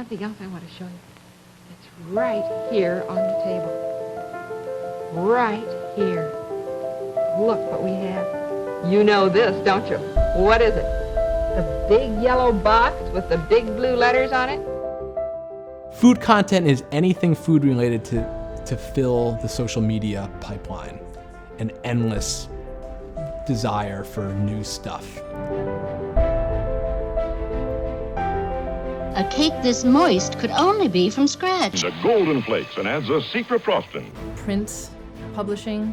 something else I want to show you. It's right here on the table. Right here. Look what we have. You know this, don't you? What is it? The big yellow box with the big blue letters on it? Food content is anything food related to fill the social media pipeline. An endless desire for new stuff. A cake this moist could only be from scratch. The Golden Flakes and adds a secret frosting. Print publishing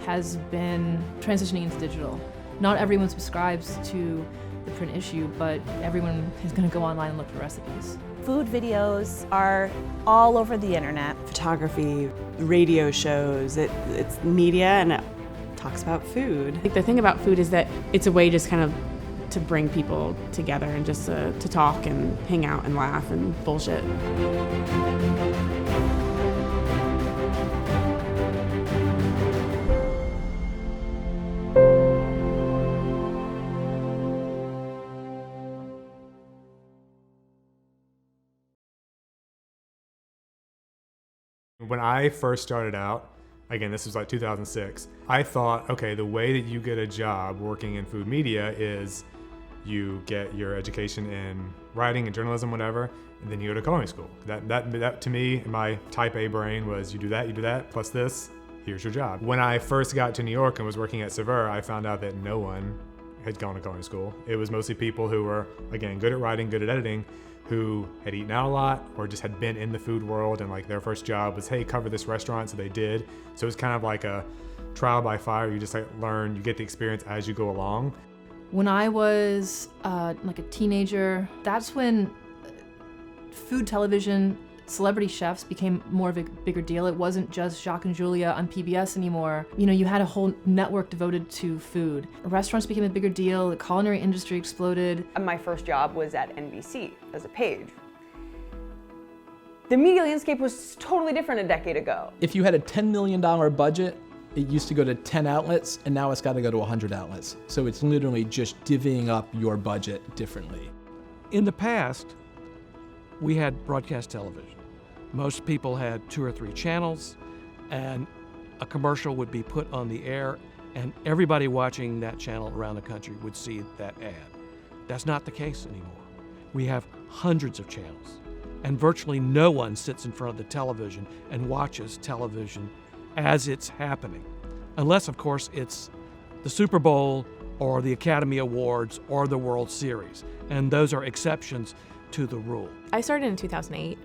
has been transitioning into digital. Not everyone subscribes to the print issue, but everyone is going to go online and look for recipes. Food videos are all over the internet. Photography, radio shows, it's media and it talks about food. The thing about food is that it's a way just kind of to bring people together and just to talk and hang out and laugh and bullshit. When I first started out, again, this was like 2006, I thought, okay, the way that you get a job working in food media is you get your education in writing and journalism, whatever, and then you go to culinary school. That to me, in my type A brain was you do that, plus this, here's your job. When I first got to New York and was working at Saveur, I found out that no one had gone to culinary school. It was mostly people who were, again, good at writing, good at editing, who had eaten out a lot or just had been in the food world and like their first job was, hey, cover this restaurant, so they did. So it was kind of like a trial by fire. You just like learn, you get the experience as you go along. When I was like a teenager, that's when food television, celebrity chefs became more of a bigger deal. It wasn't just Jacques and Julia on PBS anymore. You know, you had a whole network devoted to food. Restaurants became a bigger deal, the culinary industry exploded. My first job was at NBC as a page. The media landscape was totally different a decade ago. If you had a $10 million budget, it used to go to 10 outlets, and now it's got to go to 100 outlets. So it's literally just divvying up your budget differently. In the past, we had broadcast television. Most people had 2 or 3 channels, and a commercial would be put on the air, and everybody watching that channel around the country would see that ad. That's not the case anymore. We have hundreds of channels, and virtually no one sits in front of the television and watches television as it's happening. Unless, of course, it's the Super Bowl or the Academy Awards or the World Series, and those are exceptions to the rule. I started in 2008,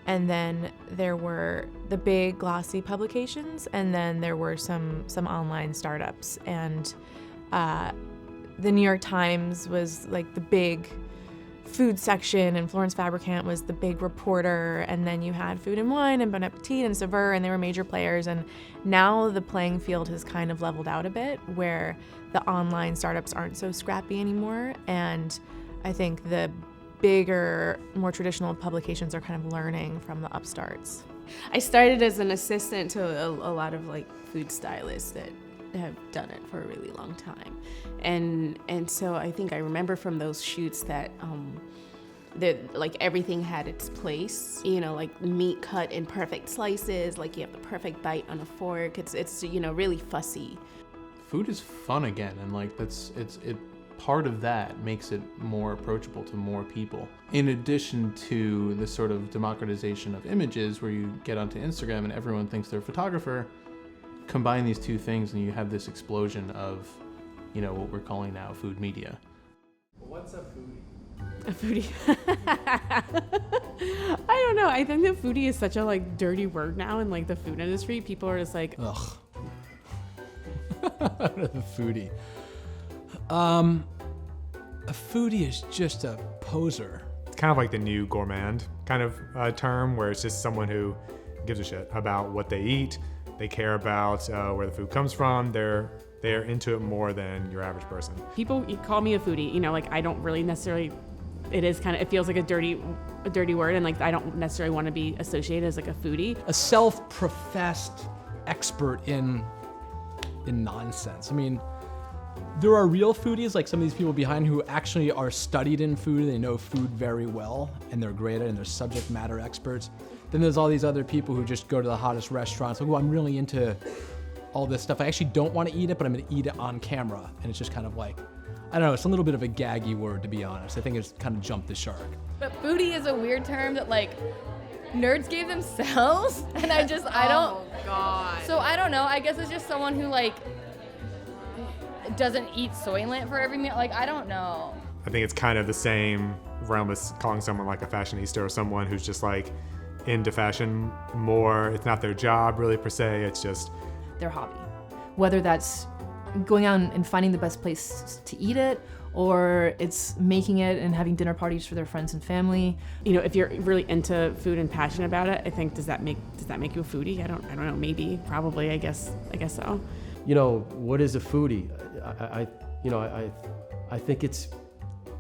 and then there were the big glossy publications, and then there were some online startups, and the New York Times was like the big food section, and Florence Fabricant was the big reporter, and then you had Food and Wine and Bon Appetit and Saveur, and they were major players. And now the playing field has kind of leveled out a bit, where the online startups aren't so scrappy anymore, and I think the bigger, more traditional publications are kind of learning from the upstarts. I started as an assistant to a lot of like food stylists that have done it for a really long time, and so I think I remember from those shoots that like everything had its place. You know, like meat cut in perfect slices, like you have the perfect bite on a fork. It's you know, really fussy. Food is fun again, and like it part of that makes it more approachable to more people. In addition to this sort of democratization of images where you get onto Instagram and everyone thinks they're a photographer, combine these two things and you have this explosion of, you know, what we're calling now food media. What's a foodie? A foodie. I don't know. I think that foodie is such a like dirty word now in like the food industry. People are just like, ugh. The foodie. A foodie is just a poser. It's kind of like the new gourmand kind of term, where it's just someone who gives a shit about what they eat. They care about where the food comes from. They're into it more than your average person. People call me a foodie. You know, like I don't really necessarily. It feels like a dirty word, and like I don't necessarily want to be associated as like a foodie. A self-professed expert in nonsense. I mean, There are real foodies, like some of these people behind who actually are studied in food, they know food very well, and they're great at it, and they're subject matter experts. Then there's all these other people who just go to the hottest restaurants, like, oh, I'm really into all this stuff. I actually don't want to eat it, but I'm gonna eat it on camera. And it's just kind of like, I don't know, it's a little bit of a gaggy word, to be honest. I think it's kind of jumped the shark. But foodie is a weird term that like nerds gave themselves, and I don't. Oh God. So I don't know. I guess it's just someone who like doesn't eat Soylent for every meal. Like, I don't know. I think it's kind of the same realm as calling someone like a fashionista or someone who's just like into fashion more. It's not their job really per se. It's just their hobby. Whether that's going out and finding the best place to eat it, or it's making it and having dinner parties for their friends and family. You know, if you're really into food and passionate about it, I think does that make you a foodie? I don't know. Maybe, probably. I guess so. You know, what is a foodie? I think it's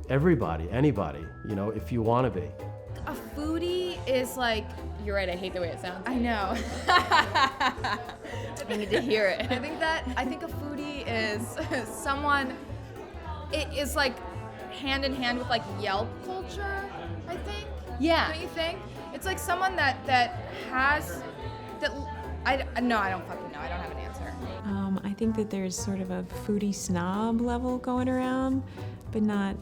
everybody, anybody, you know, if you want to be. A foodie is like, you're right, I hate the way it sounds. I know. I need to hear it. I think a foodie is someone, it is like hand in hand with like Yelp culture, I think. Yeah. Don't you think? It's like someone that has, I don't fucking know, I don't have an answer. I think that there's sort of a foodie snob level going around, but not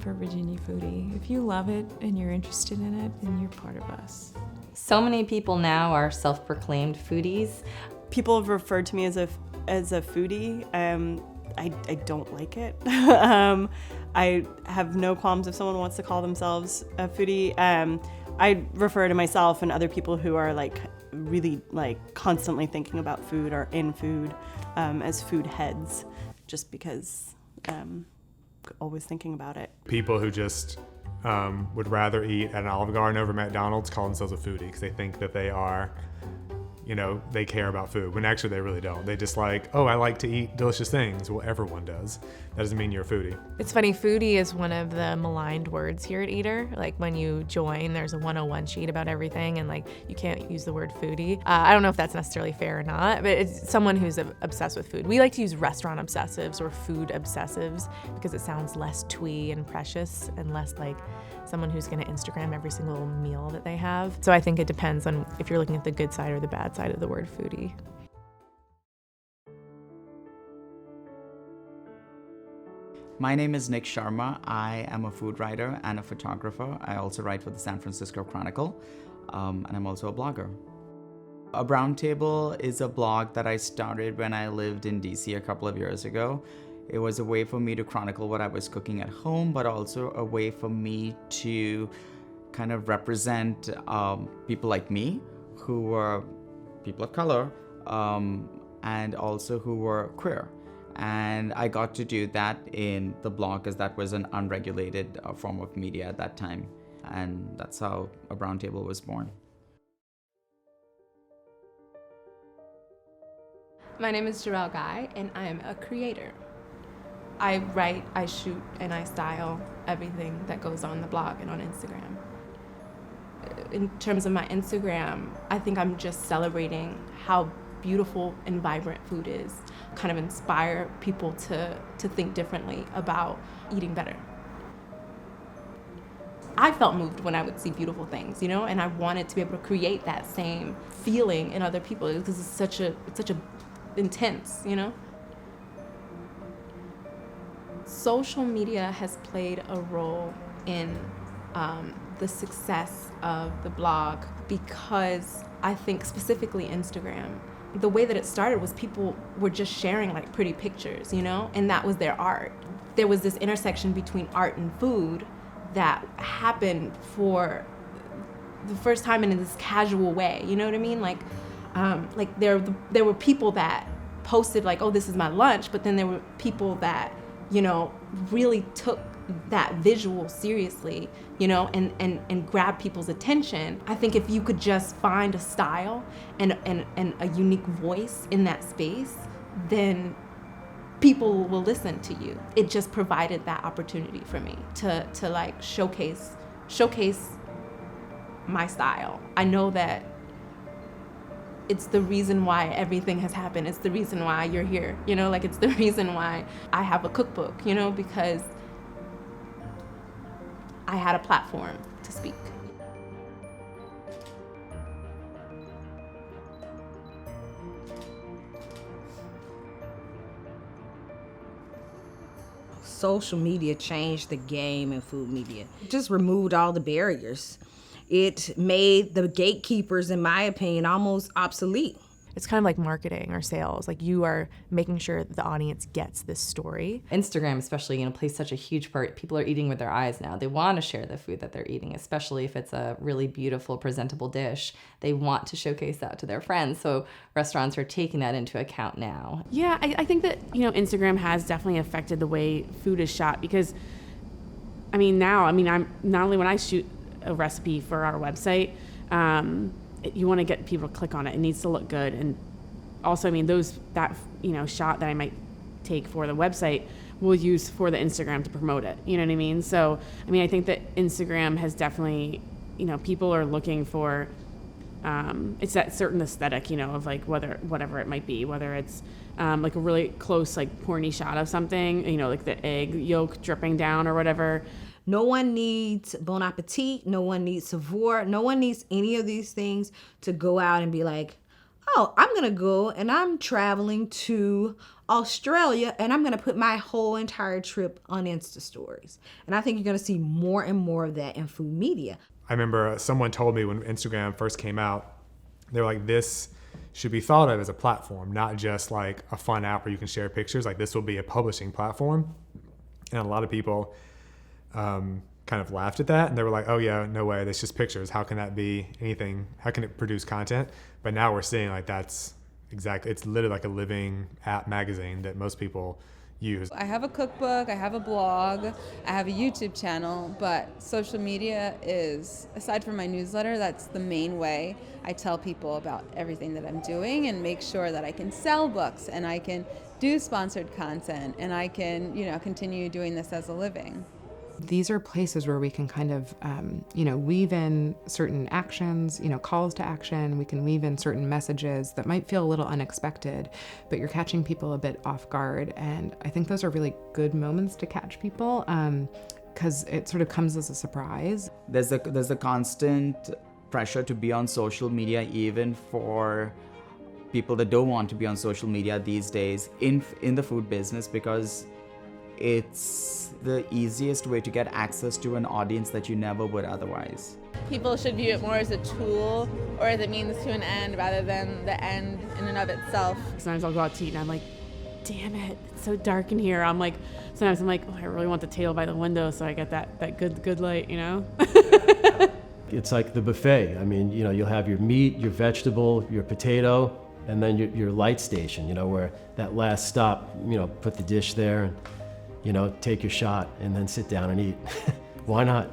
for Virginia Foodie. If you love it and you're interested in it, then you're part of us. So many people now are self-proclaimed foodies. People have referred to me as a foodie. I don't like it. I have no qualms if someone wants to call themselves a foodie. I refer to myself and other people who are like really like constantly thinking about food or in food as food heads, just because always thinking about it. people who just would rather eat at an Olive Garden over McDonald's call themselves a foodie because they think that they are, you know, they care about food, when actually they really don't. They just like, oh, I like to eat delicious things. Well, everyone does. That doesn't mean you're a foodie. It's funny, foodie is one of the maligned words here at Eater. Like when you join, there's a 101 sheet about everything, and like you can't use the word foodie. I don't know if that's necessarily fair or not, but it's someone who's obsessed with food. We like to use restaurant obsessives or food obsessives because it sounds less twee and precious and less like someone who's going to Instagram every single meal that they have. So I think it depends on if you're looking at the good side or the bad side of the word foodie. My name is Nick Sharma. I am a food writer and a photographer. I also write for the San Francisco Chronicle, and I'm also a blogger. A Brown Table is a blog that I started when I lived in DC a couple of years ago. It was a way for me to chronicle what I was cooking at home, but also a way for me to kind of represent people like me, who were people of color, and also who were queer. And I got to do that in the blog because that was an unregulated form of media at that time. And that's how A Brown Table was born. My name is Jarrell Guy, and I am a creator. I write, I shoot, and I style everything that goes on the blog and on Instagram. In terms of my Instagram, I think I'm just celebrating how beautiful and vibrant food is, kind of inspire people to think differently about eating better. I felt moved when I would see beautiful things, you know, and I wanted to be able to create that same feeling in other people because it's such a intense, you know. Social media has played a role in the success of the blog because I think specifically Instagram, the way that it started was people were just sharing like pretty pictures, you know, and that was their art. There was this intersection between art and food that happened for the first time in this casual way, you know what I mean? Like there were people that posted like, oh, this is my lunch, but then there were people that, you know, really took that visual seriously, you know, and grab people's attention. I think if you could just find a style and a unique voice in that space, then people will listen to you. It just provided that opportunity for me to like showcase my style. I know that it's the reason why everything has happened. It's the reason why you're here, you know, like it's the reason why I have a cookbook, you know, because I had a platform to speak. Social media changed the game in food media. It just removed all the barriers. It made the gatekeepers, in my opinion, almost obsolete. It's kind of like marketing or sales. Like you are making sure that the audience gets this story. Instagram especially, you know, plays such a huge part. People are eating with their eyes now. They want to share the food that they're eating, especially if it's a really beautiful, presentable dish. They want to showcase that to their friends. So restaurants are taking that into account now. Yeah, I think that, you know, Instagram has definitely affected the way food is shot because, I'm not only when I shoot a recipe for our website, you want to get people to click on it. It needs to look good. And also, that shot that I might take for the website we'll use for the Instagram to promote it. You know what I mean? So, I think that Instagram has definitely, people are looking for, it's that certain aesthetic, of like whatever it might be, whether it's like a really close, like porny shot of something, like the egg yolk dripping down or whatever. No one needs Bon Appetit. No one needs Savour. No one needs any of these things to go out and be like, oh, I'm going to go and I'm traveling to Australia and I'm going to put my whole entire trip on Insta stories. And I think you're going to see more and more of that in food media. I remember someone told me when Instagram first came out, they were like, this should be thought of as a platform, not just like a fun app where you can share pictures. Like this will be a publishing platform. And a lot of people kind of laughed at that, and they were like, oh yeah, no way, that's just pictures. How can that be anything? How can it produce content? But now we're seeing like it's literally like a living app magazine that most people use. I have a cookbook, I have a blog, I have a YouTube channel, but social media is, aside from my newsletter, that's the main way I tell people about everything that I'm doing and make sure that I can sell books and I can do sponsored content and I can, continue doing this as a living. These are places where we can kind of, weave in certain actions, calls to action. We can weave in certain messages that might feel a little unexpected, but you're catching people a bit off guard. And I think those are really good moments to catch people because it sort of comes as a surprise. There's a constant pressure to be on social media, even for people that don't want to be on social media these days in the food business, because it's the easiest way to get access to an audience that you never would otherwise. People should view it more as a tool or as a means to an end rather than the end in and of itself. Sometimes I'll go out to eat and I'm like, damn it, it's so dark in here. Sometimes I'm like, oh, I really want the table by the window so I get that good light, It's like the buffet. You'll have your meat, your vegetable, your potato, and then your light station, where that last stop, put the dish there and take your shot and then sit down and eat. Why not?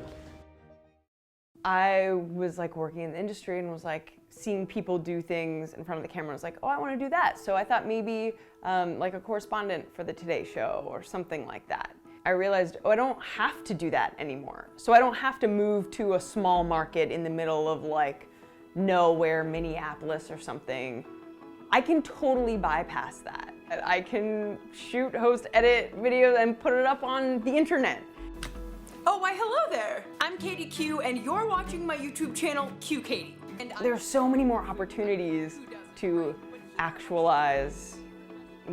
I was working in the industry and was seeing people do things in front of the camera. I was like, oh, I want to do that. So I thought maybe a correspondent for the Today Show or something like that. I realized, I don't have to do that anymore. So I don't have to move to a small market in the middle of nowhere, Minneapolis or something. I can totally bypass that. I can shoot, host, edit videos and put it up on the internet. Oh, why hello there. I'm Katie Q and you're watching my YouTube channel, Q Katie. And there are so many more opportunities to actualize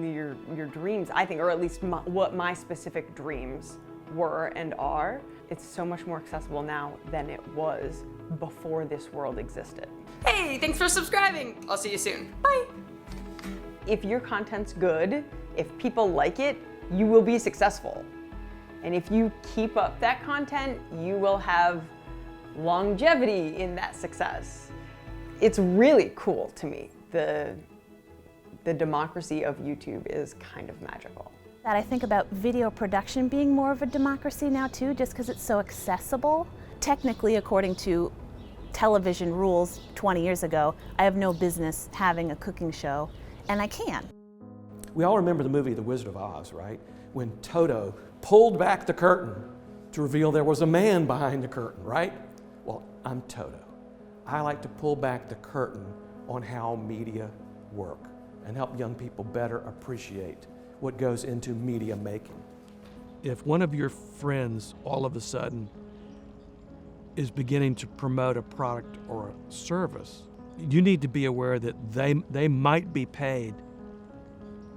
your dreams, I think, or at least what my specific dreams were and are. It's so much more accessible now than it was before this world existed. Hey, thanks for subscribing. I'll see you soon. Bye. If your content's good, if people like it, you will be successful. And if you keep up that content, you will have longevity in that success. It's really cool to me. The democracy of YouTube is kind of magical. That I think about video production being more of a democracy now too, just because it's so accessible. Technically, according to television rules 20 years ago, I have no business having a cooking show. And I can. We all remember the movie The Wizard of Oz, right? When Toto pulled back the curtain to reveal there was a man behind the curtain, right? Well, I'm Toto. I like to pull back the curtain on how media work and help young people better appreciate what goes into media making. If one of your friends all of a sudden is beginning to promote a product or a service, you need to be aware that they might be paid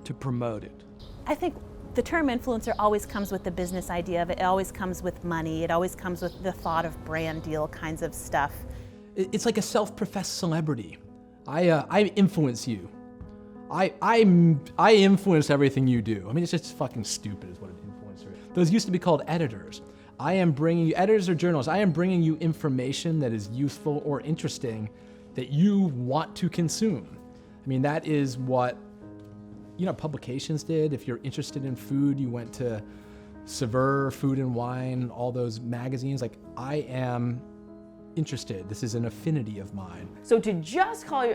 to promote it. I think the term influencer always comes with the business idea of it. It always comes with money. It always comes with the thought of brand deal kinds of stuff. It's like a self-professed celebrity. I influence you. I influence everything you do. I mean, it's just fucking stupid is what an influencer is. Those used to be called editors. I am bringing you, editors or journalists, I am bringing you information that is useful or interesting that you want to consume. I mean, that is what, publications did. If you're interested in food, you went to Saveur, Food and Wine, all those magazines. Like, I am interested. This is an affinity of mine. So to just call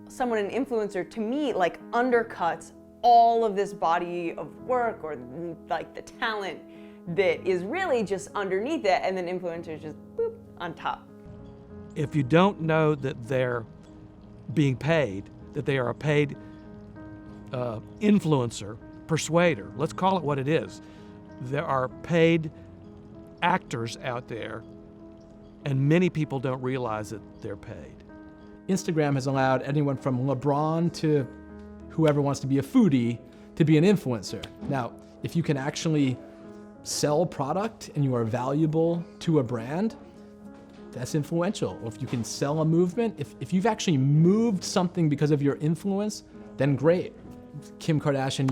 someone an influencer, to me, like, undercuts all of this body of work or like the talent that is really just underneath it, and then influencers just boop on top. If you don't know that they're being paid, that they are a paid influencer, persuader, let's call it what it is. There are paid actors out there, and many people don't realize that they're paid. Instagram has allowed anyone from LeBron to whoever wants to be a foodie to be an influencer. Now, if you can actually sell product and you are valuable to a brand, that's influential. Or if you can sell a movement, if you've actually moved something because of your influence, then great. Kim Kardashian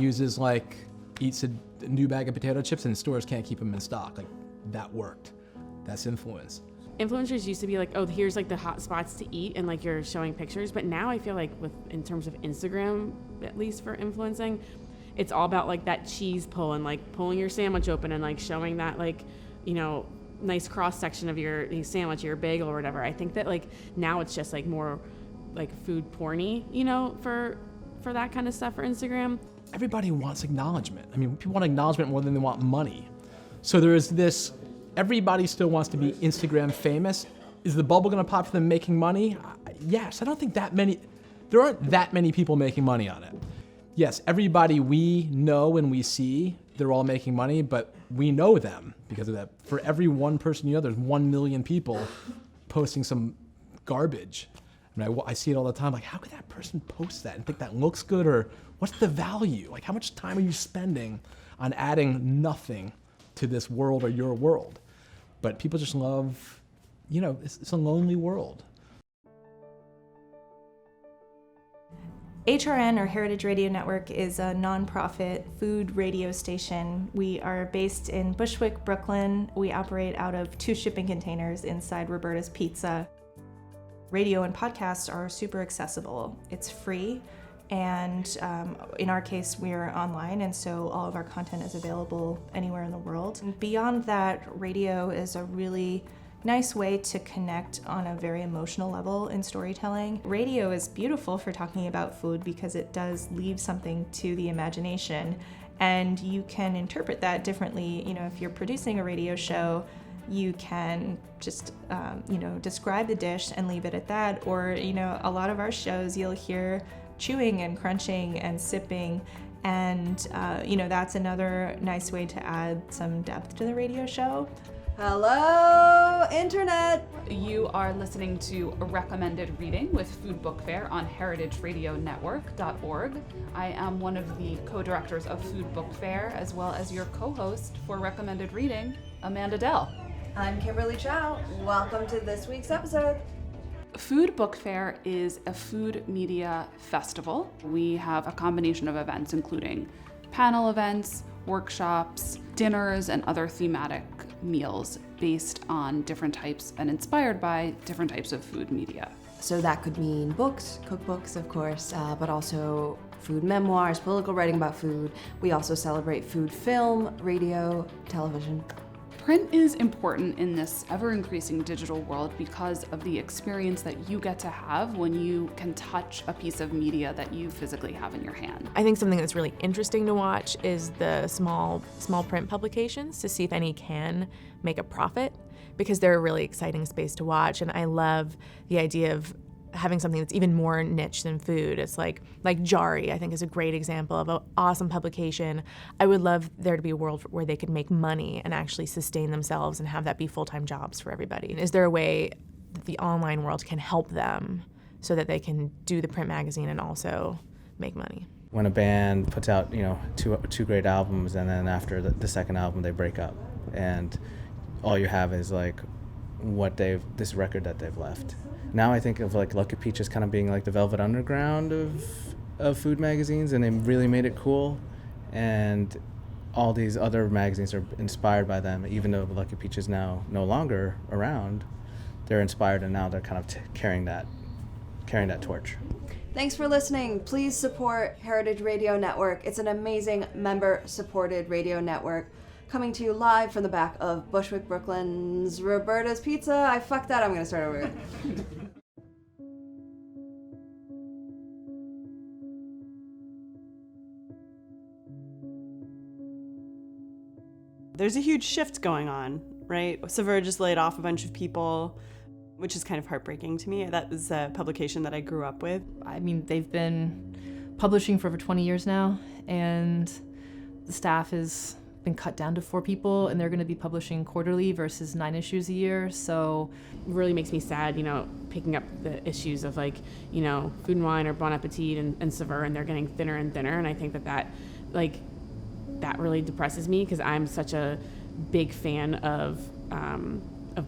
eats a new bag of potato chips and stores can't keep them in stock. Like, that worked. That's influence. Influencers used to be like, oh, here's like the hot spots to eat and like you're showing pictures. But now I feel like in terms of Instagram, at least for influencing, it's all about like that cheese pull and like pulling your sandwich open and like showing that like, nice cross section of your sandwich, your bagel or whatever. I think that like now it's just like more like food porny, for that kind of stuff for Instagram. Everybody wants acknowledgement. I mean, people want acknowledgement more than they want money. So there is this, everybody still wants to be Instagram famous. Is the bubble gonna pop for them making money? Yes, I don't think there aren't that many people making money on it. Yes, everybody we know and we see, they're all making money, but we know them because of that. For every one person there's 1 million people posting some garbage. I mean, I see it all the time, like, how could that person post that and think that looks good, or what's the value? Like, how much time are you spending on adding nothing to this world or your world? But people just love, it's a lonely world. HRN, or Heritage Radio Network, is a nonprofit food radio station. We are based in Bushwick, Brooklyn. We operate out of 2 shipping containers inside Roberta's Pizza. Radio and podcasts are super accessible. It's free, and in our case, we're online, and so all of our content is available anywhere in the world. And beyond that, radio is a really nice way to connect on a very emotional level in storytelling. Radio is beautiful for talking about food because it does leave something to the imagination, and you can interpret that differently. If you're producing a radio show, you can just, describe the dish and leave it at that. Or, a lot of our shows, you'll hear chewing and crunching and sipping. And, that's another nice way to add some depth to the radio show. Hello, Internet! You are listening to a Recommended Reading with Food Book Fair on heritageradionetwork.org. I am one of the co-directors of Food Book Fair, as well as your co-host for Recommended Reading, Amanda Dell. I'm Kimberly Chow. Welcome to this week's episode. Food Book Fair is a food media festival. We have a combination of events, including panel events, workshops, dinners, and other thematic meals based on different types and inspired by different types of food media. So that could mean books, cookbooks, of course, but also food memoirs, political writing about food. We also celebrate food film, radio, television. Print is important in this ever-increasing digital world because of the experience that you get to have when you can touch a piece of media that you physically have in your hand. I think something that's really interesting to watch is the small print publications, to see if any can make a profit, because they're a really exciting space to watch. And I love the idea of having something that's even more niche than food. It's like Jari, I think, is a great example of an awesome publication. I would love there to be a world where they could make money and actually sustain themselves and have that be full-time jobs for everybody. Is there a way that the online world can help them so that they can do the print magazine and also make money? When a band puts out, two great albums, and then after the second album they break up, and all you have is like this record that they've left. Now I think of like Lucky Peach as kind of being like the Velvet Underground of food magazines, and they really made it cool, and all these other magazines are inspired by them. Even though Lucky Peach is now no longer around, they're inspired, and now they're kind of carrying that torch. Thanks for listening. Please support Heritage Radio Network. It's an amazing member-supported radio network, coming to you live from the back of Bushwick, Brooklyn's Roberta's Pizza. I fucked that. I'm going to start over again. There's a huge shift going on, right? Saveur just laid off a bunch of people, which is kind of heartbreaking to me. That was a publication that I grew up with. I mean, they've been publishing for over 20 years now, and the staff has been cut down to 4 people, and they're going to be publishing quarterly versus 9 issues a year. So it really makes me sad, picking up the issues of Food and Wine or Bon Appetit and Saveur, and they're getting thinner and thinner. And I think that really depresses me, because I'm such a big fan of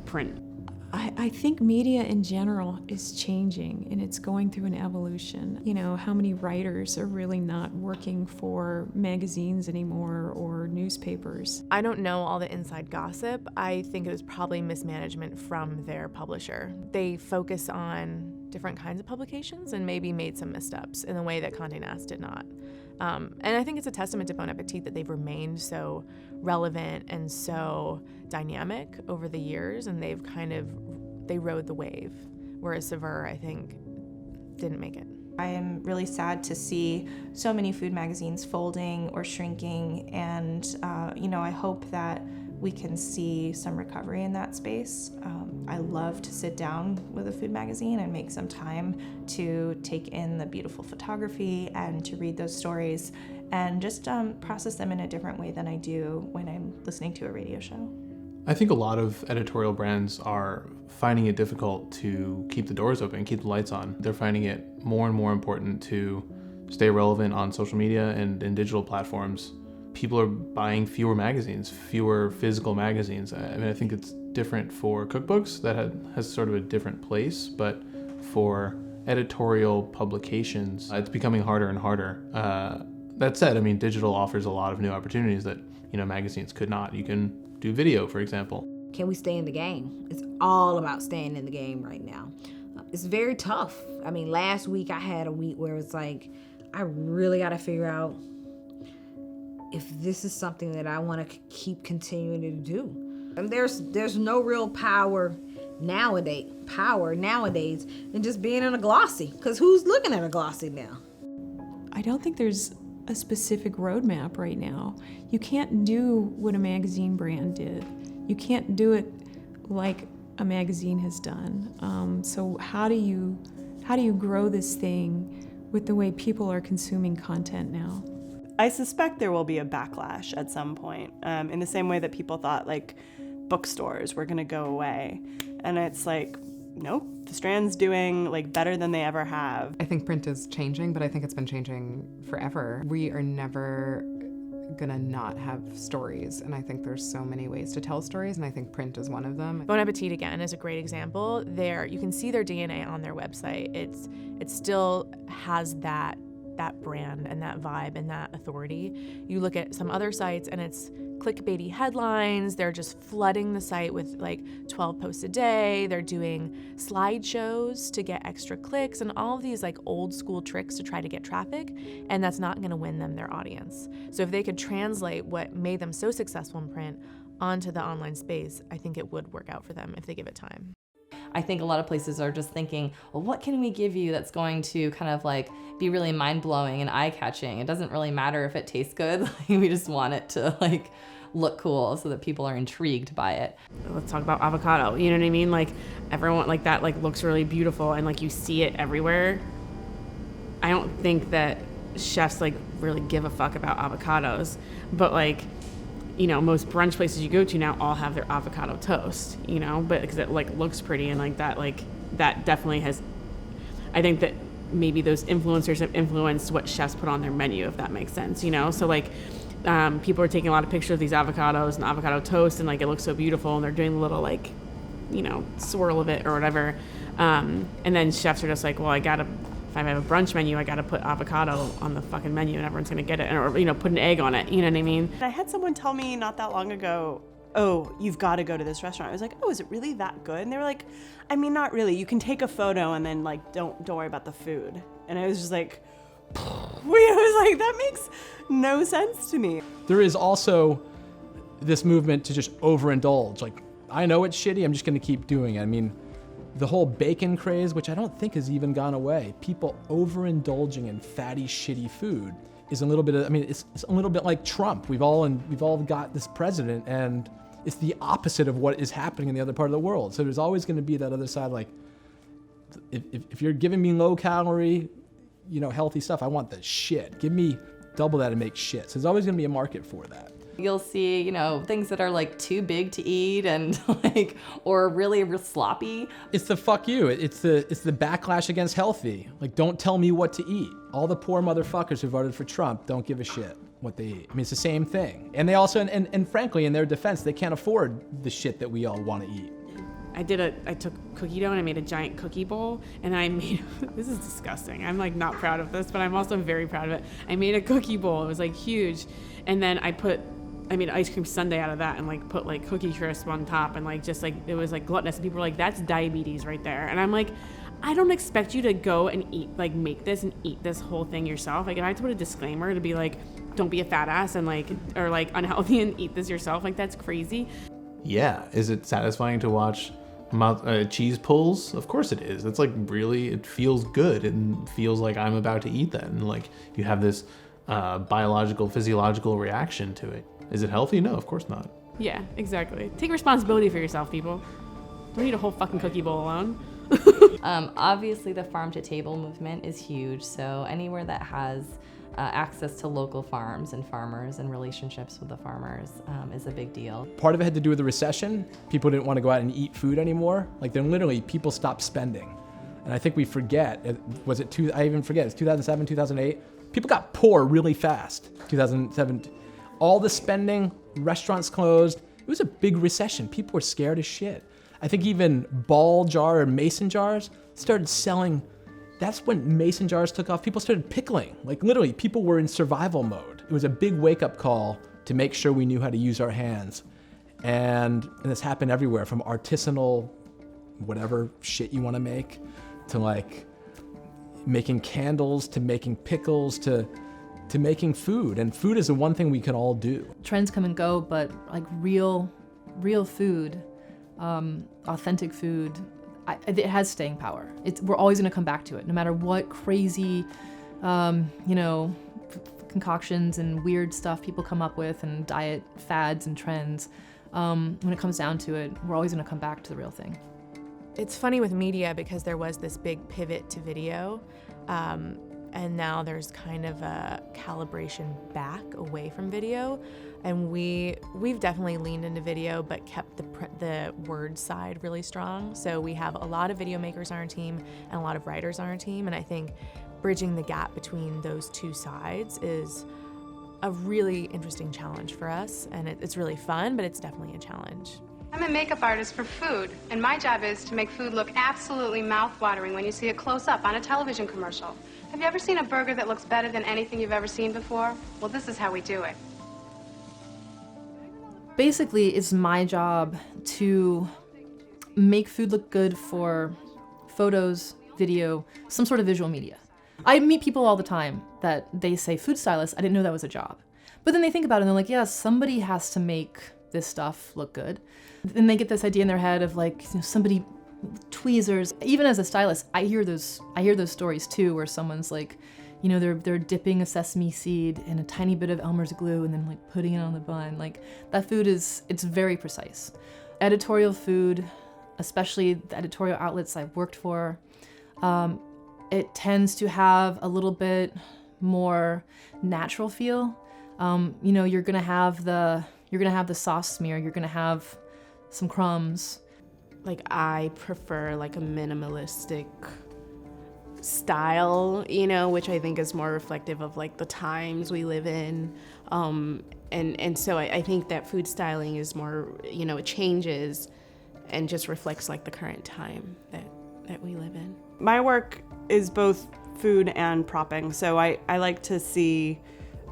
print. I think media in general is changing, and it's going through an evolution. How many writers are really not working for magazines anymore or newspapers? I don't know all the inside gossip. I think it was probably mismanagement from their publisher. They focus on different kinds of publications and maybe made some missteps in the way that Condé Nast did not. And I think it's a testament to Bon Appetit that they've remained so relevant and so dynamic over the years, and they rode the wave, whereas Saveur, I think, didn't make it. I am really sad to see so many food magazines folding or shrinking, and I hope that we can see some recovery in that space. I love to sit down with a food magazine and make some time to take in the beautiful photography and to read those stories and just process them in a different way than I do when I'm listening to a radio show. I think a lot of editorial brands are finding it difficult to keep the doors open, keep the lights on. They're finding it more and more important to stay relevant on social media and in digital platforms. People are buying fewer magazines, fewer physical magazines. I think it's different for cookbooks. That has sort of a different place, but for editorial publications, it's becoming harder and harder. That said, digital offers a lot of new opportunities that magazines could not. You can do video, for example. Can we stay in the game? It's all about staying in the game right now. It's very tough. Last week I had a week where it's like, I really got to figure out if this is something that I want to keep continuing to do. And there's no real power nowadays than just being in a glossy, because who's looking at a glossy now? I don't think there's a specific roadmap right now. You can't do what a magazine brand did. You can't do it like a magazine has done. So how do you grow this thing with the way people are consuming content now? I suspect there will be a backlash at some point, in the same way that people thought bookstores were going to go away. And it's like, nope, the Strand's doing better than they ever have. I think print is changing, but I think it's been changing forever. We are never gonna not have stories, and I think there's so many ways to tell stories, and I think print is one of them. Bon Appetit, again, is a great example. You can see their DNA on their website. It still has that brand and that vibe and that authority. You look at some other sites and it's clickbaity headlines. They're just flooding the site with 12 posts a day. They're doing slideshows to get extra clicks and all of these old school tricks to try to get traffic, and that's not going to win them their audience. So if they could translate what made them so successful in print onto the online space, I think it would work out for them if they give it time. I think a lot of places are just thinking, well, what can we give you that's going to kind of be really mind-blowing and eye-catching? It doesn't really matter if it tastes good. We just want it to look cool so that people are intrigued by it. Let's talk about avocado. You know what I mean? Like everyone like that like looks really beautiful and like you see it everywhere. I don't think that chefs like really give a fuck about avocados, but like, you know, most brunch places you go to now all have their avocado toast, you know, but because it like looks pretty and like that definitely has, I think that maybe those influencers have influenced what chefs put on their menu, if that makes sense, you know? So like people are taking a lot of pictures of these avocados and avocado toast and like it looks so beautiful and they're doing a little like, you know, swirl of it or whatever. And then chefs are just like, well, if I have a brunch menu, I gotta put avocado on the fucking menu and everyone's gonna get it, or, you know, put an egg on it, you know what I mean? I had someone tell me not that long ago, oh, you've gotta go to this restaurant. I was like, oh, is it really that good? And they were like, I mean, not really. You can take a photo and then like, don't worry about the food. And I was just like, I was like, that makes no sense to me. There is also this movement to just overindulge. Like, I know it's shitty, I'm just gonna keep doing it. I mean, the whole bacon craze, which I don't think has even gone away, people overindulging in fatty, shitty food is a little bit of, I mean, it's a little bit like Trump. We've all got this president and it's the opposite of what is happening in the other part of the world. So there's always gonna be that other side, like, if you're giving me low calorie, you know, healthy stuff, I want the shit. Give me double that and make shit. So there's always gonna be a market for that. You'll see, you know, things that are like too big to eat and like, or really sloppy. It's the fuck you. It's the backlash against healthy. Like, don't tell me what to eat. All the poor motherfuckers who voted for Trump don't give a shit what they eat. I mean, it's the same thing. And they also, and frankly, in their defense, they can't afford the shit that we all want to eat. I took cookie dough and I made a giant cookie bowl and I made, this is disgusting. I'm like not proud of this, but I'm also very proud of it. I made a cookie bowl. It was like huge. And then I made an ice cream sundae out of that and like put like cookie crisp on top and like just like it was like gluttonous and people were like, that's diabetes right there. And I'm like, I don't expect you to go and eat, like make this and eat this whole thing yourself. Like if I had to put a disclaimer to be like, don't be a fat ass and like, or like unhealthy and eat this yourself, like that's crazy. Yeah, is it satisfying to watch cheese pulls? Of course it is. It's like really, it feels good and feels like I'm about to eat that. And like you have this biological, physiological reaction to it. Is it healthy? No, of course not. Yeah, exactly. Take responsibility for yourself, people. Don't eat a whole fucking cookie bowl alone. Obviously, the farm to table movement is huge. So anywhere that has access to local farms and farmers and relationships with the farmers is a big deal. Part of it had to do with the recession. People didn't want to go out and eat food anymore. Like then literally people stopped spending. And I think we forget, I even forget, it's 2007, 2008. People got poor really fast. 2007, all the spending, restaurants closed. It was a big recession. People were scared as shit. I think even ball jar or mason jars started selling. That's when mason jars took off. People started pickling. Like literally, people were in survival mode. It was a big wake-up call to make sure we knew how to use our hands. And this happened everywhere, from artisanal, whatever shit you want to make, to like making candles, to making pickles, to making food. And food is the one thing we can all do. Trends come and go, but like real food, authentic food, it has staying power. We're always going to come back to it, no matter what crazy, concoctions and weird stuff people come up with and diet fads and trends. When it comes down to it, we're always going to come back to the real thing. It's funny with media because there was this big pivot to video, and now there's kind of a calibration back away from video. And we've definitely leaned into video, but kept the word side really strong. So we have a lot of video makers on our team and a lot of writers on our team. And I think bridging the gap between those two sides is a really interesting challenge for us. And it's really fun, but it's definitely a challenge. I'm a makeup artist for food, and my job is to make food look absolutely mouth-watering when you see it close up on a television commercial. Have you ever seen a burger that looks better than anything you've ever seen before? Well, this is how we do it. Basically, it's my job to make food look good for photos, video, some sort of visual media. I meet people all the time that they say, food stylist, I didn't know that was a job. But then they think about it and they're like, yeah, somebody has to make this stuff look good. Then they get this idea in their head of like, somebody, tweezers. Even as a stylist, I hear those stories too, where someone's like, You know, they're dipping a sesame seed in a tiny bit of Elmer's glue and then like putting it on the bun. Like that food it's very precise. Editorial food, especially the editorial outlets I've worked for, it tends to have a little bit more natural feel. You know, you're gonna have the sauce smear, you're gonna have some crumbs. Like I prefer like a minimalistic style, you know, which I think is more reflective of like the times we live in. And so I think that food styling is more, you know, it changes and just reflects like the current time that we live in. My work is both food and propping, so I like to see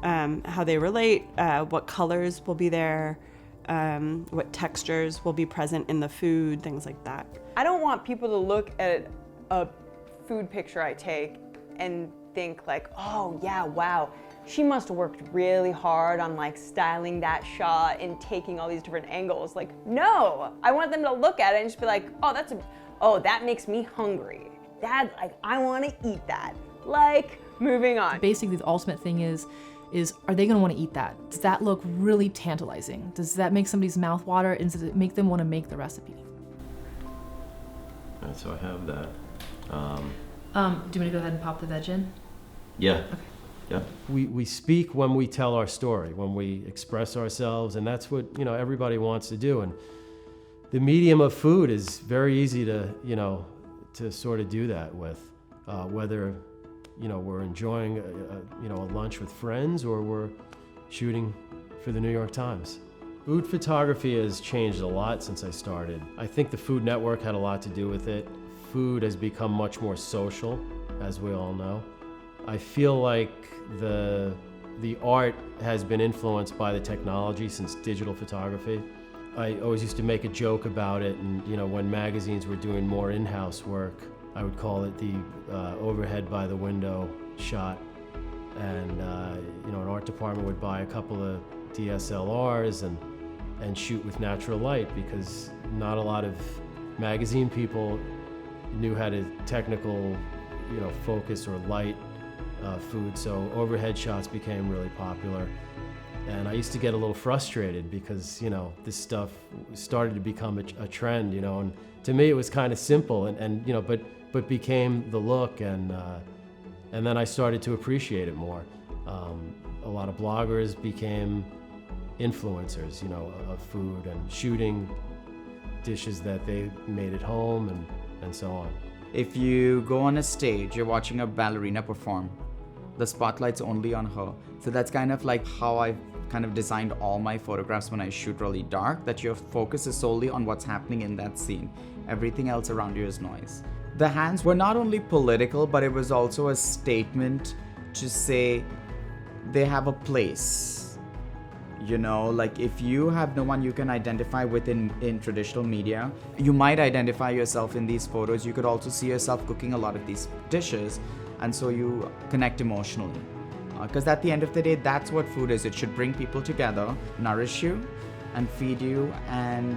how they relate, what colors will be there, what textures will be present in the food, things like that. I don't want people to look at a food picture I take and think like, oh yeah, wow, she must have worked really hard on like styling that shot and taking all these different angles. Like, no, I want them to look at it and just be like, oh, that makes me hungry. I want to eat that. Like, moving on. Basically, the ultimate thing is are they gonna wanna eat that? Does that look really tantalizing? Does that make somebody's mouth water, and does it make them wanna make the recipe? All right, so I have that. Do you want to go ahead and pop the veg in? Yeah. Okay. Yeah. We speak when we tell our story, when we express ourselves, and that's what, you know, everybody wants to do. And the medium of food is very easy to, you know, to sort of do that with, whether, you know, we're enjoying a lunch with friends or we're shooting for the New York Times. Food photography has changed a lot since I started. I think the Food Network had a lot to do with it. Food has become much more social, as we all know. I feel like the art has been influenced by the technology since digital photography. I always used to make a joke about it, and you know, when magazines were doing more in-house work, I would call it the overhead by the window shot. And you know, an art department would buy a couple of DSLRs and shoot with natural light, because not a lot of magazine people knew how to technical, you know, focus or light food. So overhead shots became really popular. And I used to get a little frustrated because, you know, this stuff started to become a trend, you know, and to me it was kind of simple and you know, but became the look, and then I started to appreciate it more. A lot of bloggers became influencers, you know, of food and shooting dishes that they made at home and so on. If you go on a stage, you're watching a ballerina perform, the spotlight's only on her. So that's kind of like how I've kind of designed all my photographs when I shoot really dark, that your focus is solely on what's happening in that scene. Everything else around you is noise. The hands were not only political, but it was also a statement to say they have a place. You know, like if you have no one you can identify with in traditional media, you might identify yourself in these photos. You could also see yourself cooking a lot of these dishes, and so you connect emotionally. Because at the end of the day, that's what food is. It should bring people together, nourish you, and feed you, and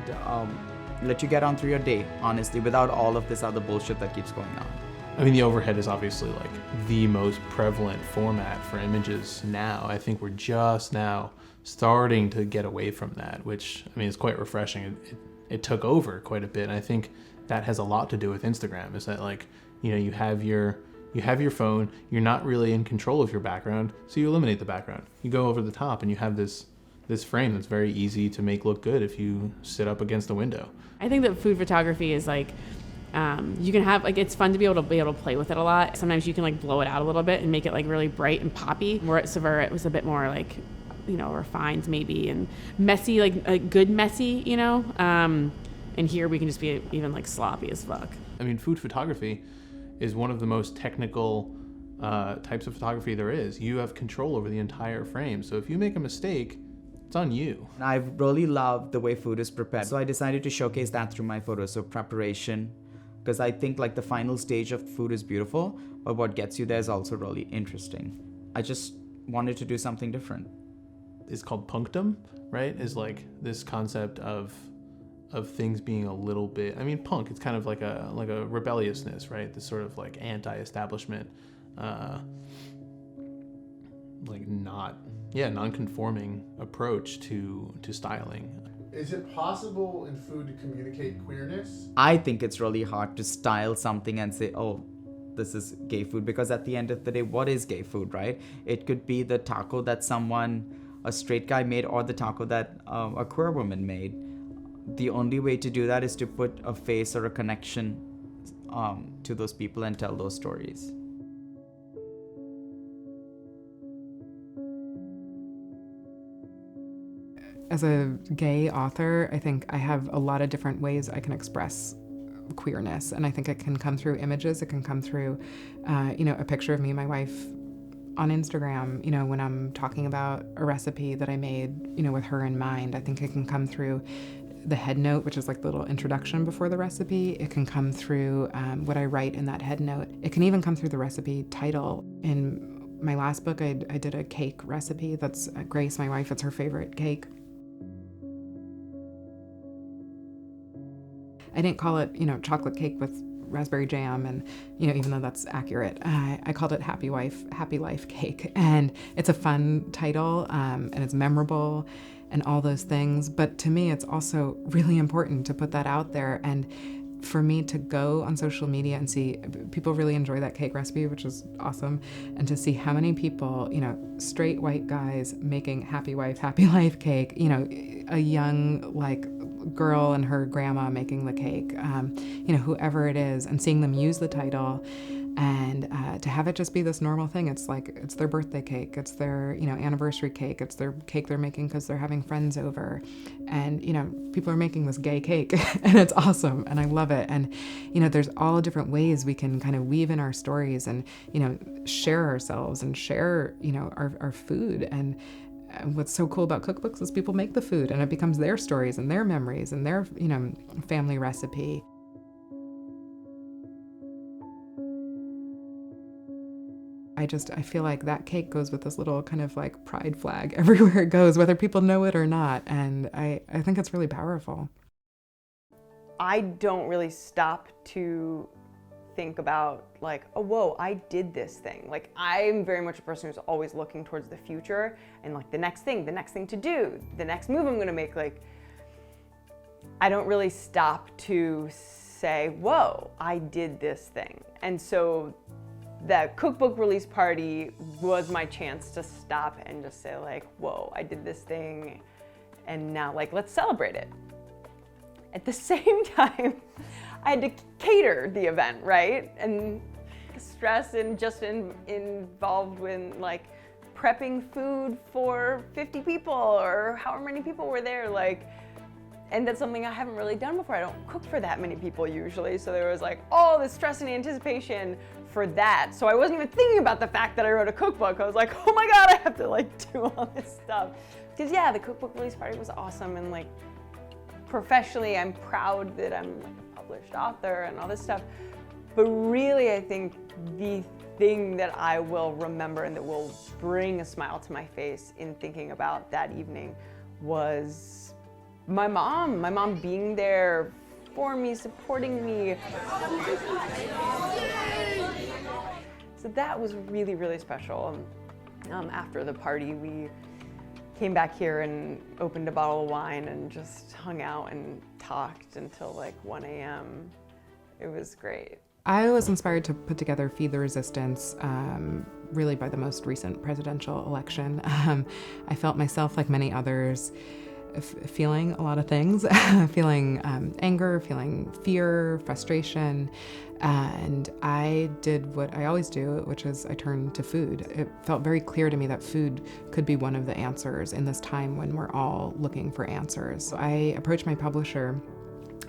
let you get on through your day, honestly, without all of this other bullshit that keeps going on. I mean, the overhead is obviously like the most prevalent format for images now. I think we're just now starting to get away from that, which, I mean, it's quite refreshing. It took over quite a bit. And I think that has a lot to do with Instagram, is that, like, you know, you have your phone, you're not really in control of your background, so you eliminate the background. You go over the top and you have this frame that's very easy to make look good if you sit up against the window. I think that food photography is like, you can have, like, it's fun to be able to play with it a lot. Sometimes you can like blow it out a little bit and make it like really bright and poppy. Where at Savura, it was a bit more like, you know, refined maybe, and messy, like a good messy, you know? And here we can just be even like sloppy as fuck. I mean, food photography is one of the most technical types of photography there is. You have control over the entire frame. So if you make a mistake, it's on you. I really love the way food is prepared. So I decided to showcase that through my photos. So preparation, because I think like the final stage of food is beautiful, but what gets you there is also really interesting. I just wanted to do something different. It's called punctum, right? Is like this concept of things being a little bit, I mean, punk, it's kind of like a rebelliousness, right? This sort of like anti-establishment like non-conforming approach to styling. Is it possible in food to communicate queerness? I think it's really hard to style something and say, oh, this is gay food, because at the end of the day, what is gay food, right? It could be the taco that a straight guy made, or the taco that a queer woman made. The only way to do that is to put a face or a connection to those people and tell those stories. As a gay author, I think I have a lot of different ways I can express queerness, and I think it can come through images. It can come through, a picture of me and my wife on Instagram, when I'm talking about a recipe that I made, with her in mind. I think it can come through the head note, which is like the little introduction before the recipe. It can come through what I write in that head note. It can even come through the recipe title. In my last book, I did a cake recipe. That's Grace, my wife, it's her favorite cake. I didn't call it, chocolate cake with raspberry jam, and, even though that's accurate, I called it Happy Wife, Happy Life Cake. And it's a fun title, and it's memorable and all those things. But to me, it's also really important to put that out there, and for me to go on social media and see people really enjoy that cake recipe, which is awesome, and to see how many people, straight white guys making Happy Wife, Happy Life cake, a young, girl and her grandma making the cake, whoever it is, and seeing them use the title, and to have it just be this normal thing. It's like, it's their birthday cake, it's their, anniversary cake, it's their cake they're making because they're having friends over, and, people are making this gay cake, and it's awesome, and I love it. And, there's all different ways we can kind of weave in our stories and, share ourselves and share, our food. And what's so cool about cookbooks is people make the food, and it becomes their stories and their memories and their, family recipe. I feel like that cake goes with this little kind of like pride flag everywhere it goes, whether people know it or not. And I think it's really powerful. I don't really stop to think about oh, whoa, I did this thing. I'm very much a person who's always looking towards the future and the next thing to do, the next move I'm gonna make. I don't really stop to say, whoa, I did this thing. And so the cookbook release party was my chance to stop and just say whoa, I did this thing, and now let's celebrate it. At the same time, I had to cater the event, right? And stress and just involved with prepping food for 50 people or however many people were there, and that's something I haven't really done before. I don't cook for that many people usually, so there was all this stress and anticipation for that. So I wasn't even thinking about the fact that I wrote a cookbook. I was like, oh my God, I have to do all this stuff. Because yeah, the cookbook release party was awesome, and professionally, I'm proud that I'm a published author and all this stuff. But really, I think the thing that I will remember and that will bring a smile to my face in thinking about that evening was my mom being there for me, supporting me. So that was really, really special. After the party, we came back here and opened a bottle of wine and just hung out and talked until 1 a.m. It was great. I was inspired to put together Feed the Resistance really by the most recent presidential election. I felt myself, like many others, feeling a lot of things, feeling anger, feeling fear, frustration, and I did what I always do, which is I turned to food. It felt very clear to me that food could be one of the answers in this time when we're all looking for answers. So I approached my publisher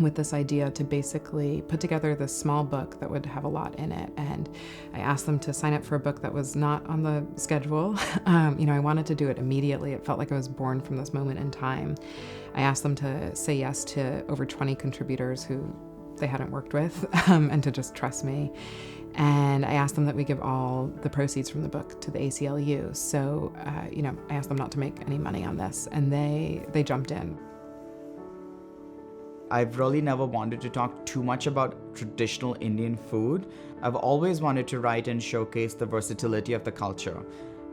with this idea to basically put together this small book that would have a lot in it. And I asked them to sign up for a book that was not on the schedule. I wanted to do it immediately. It felt like I was born from this moment in time. I asked them to say yes to over 20 contributors who they hadn't worked with, and to just trust me. And I asked them that we give all the proceeds from the book to the ACLU. So, I asked them not to make any money on this, and they jumped in. I've really never wanted to talk too much about traditional Indian food. I've always wanted to write and showcase the versatility of the culture.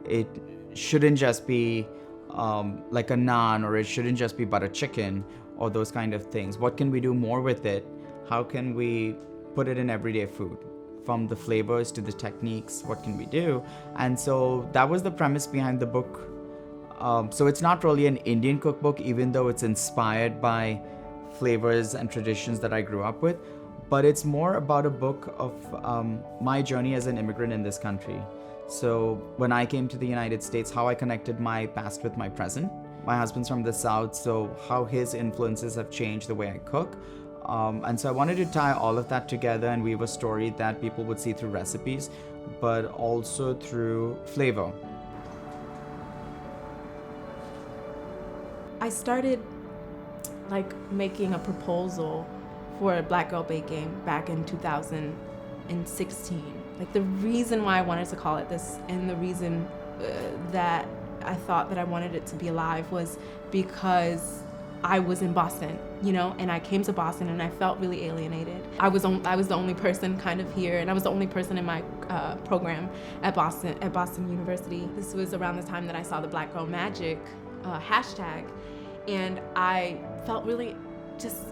It shouldn't just be like a naan, or it shouldn't just be butter chicken, or those kind of things. What can we do more with it? How can we put it in everyday food? From the flavors to the techniques, what can we do? And so that was the premise behind the book. So it's not really an Indian cookbook, even though it's inspired by flavors and traditions that I grew up with, but it's more about a book of my journey as an immigrant in this country. So when I came to the United States, how I connected my past with my present. My husband's from the South, so how his influences have changed the way I cook. And so I wanted to tie all of that together and weave a story that people would see through recipes, but also through flavor. I started like making a proposal for Black Girl Baking back in 2016. Like the reason why I wanted to call it this, and the reason that I thought that I wanted it to be alive, was because I was in Boston, you know, and I came to Boston and I felt really alienated. I was the only person kind of here, and I was the only person in my program at Boston University. This was around the time that I saw the Black Girl Magic hashtag, and I felt really just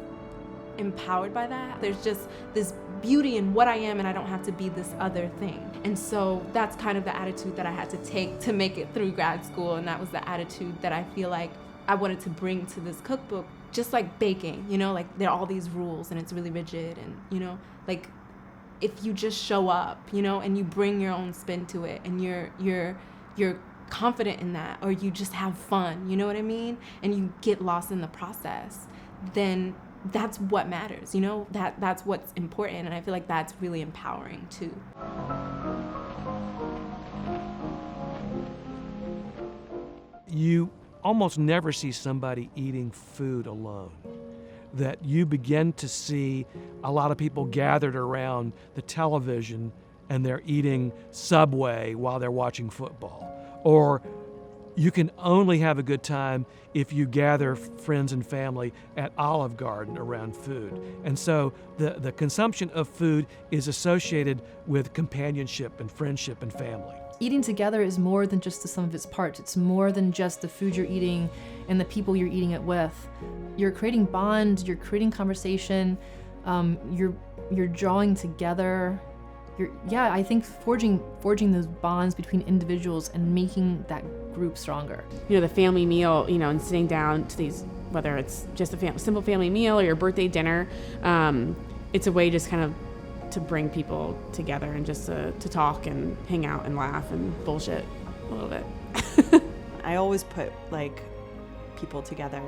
empowered by that. There's just this beauty in what I am, and I don't have to be this other thing. And so that's kind of the attitude that I had to take to make it through grad school, and that was the attitude that I feel like I wanted to bring to this cookbook. Just like baking, you know, like there are all these rules and it's really rigid, and you know, like if you just show up, you know, and you bring your own spin to it, and you're confident in that, or you just have fun, you know what I mean, and you get lost in the process, then that's what matters, you know, that's what's important. And I feel like that's really empowering too. You almost never see somebody eating food alone. That you begin to see a lot of people gathered around the television and they're eating Subway while they're watching football. Or you can only have a good time if you gather friends and family at Olive Garden around food. And so the consumption of food is associated with companionship and friendship and family. Eating together is more than just the sum of its parts. It's more than just the food you're eating and the people you're eating it with. You're creating bond, you're creating conversation, you're drawing together. I think forging those bonds between individuals and making that group stronger. You know, the family meal, you know, and sitting down to these, whether it's just a simple family meal or your birthday dinner, it's a way just kind of to bring people together and just to talk and hang out and laugh and bullshit a little bit. I always put like people together.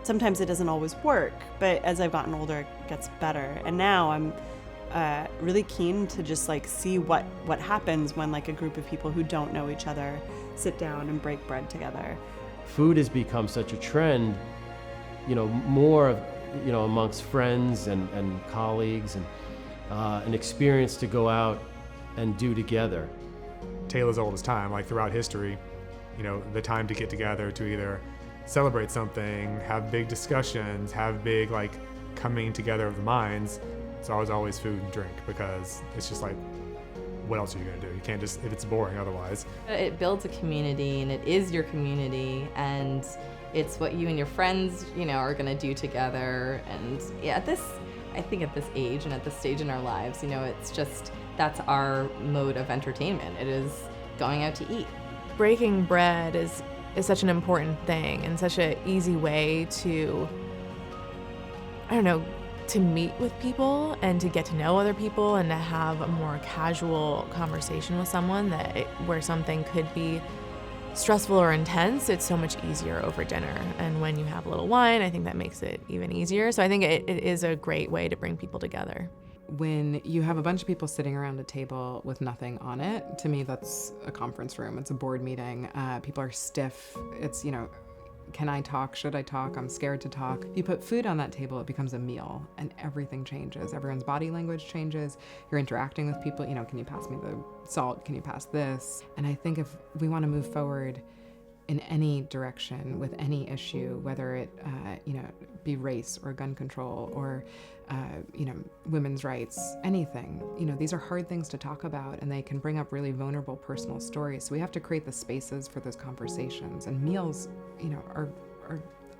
Sometimes it doesn't always work, but as I've gotten older, it gets better. And now I'm really keen to just like see what happens when like a group of people who don't know each other sit down and break bread together. Food has become such a trend, you know, more, you know, amongst friends and colleagues, and an experience to go out and do together. Tale as old as time, like throughout history, you know, the time to get together to either celebrate something, have big discussions, have big like coming together of the minds. It's always food and drink, because it's just like, what else are you gonna do? You can't just, if it's boring otherwise. It builds a community, and it is your community, and it's what you and your friends, you know, are gonna do together. And yeah, I think at this age and at this stage in our lives, you know, it's just, that's our mode of entertainment. It is going out to eat. Breaking bread is such an important thing, and such an easy way to, I don't know, to meet with people and to get to know other people and to have a more casual conversation with someone where something could be stressful or intense, it's so much easier over dinner. And when you have a little wine, I think that makes it even easier. So I think it is a great way to bring people together. When you have a bunch of people sitting around a table with nothing on it, to me that's a conference room. It's a board meeting. People are stiff. It's, you know, can I talk? Should I talk? I'm scared to talk. If you put food on that table, it becomes a meal, and everything changes. Everyone's body language changes. You're interacting with people. You know, can you pass me the salt? Can you pass this? And I think if we want to move forward, in any direction with any issue, whether it be race or gun control or women's rights, anything. These are hard things to talk about, and they can bring up really vulnerable personal stories. So we have to create the spaces for those conversations, and meals, are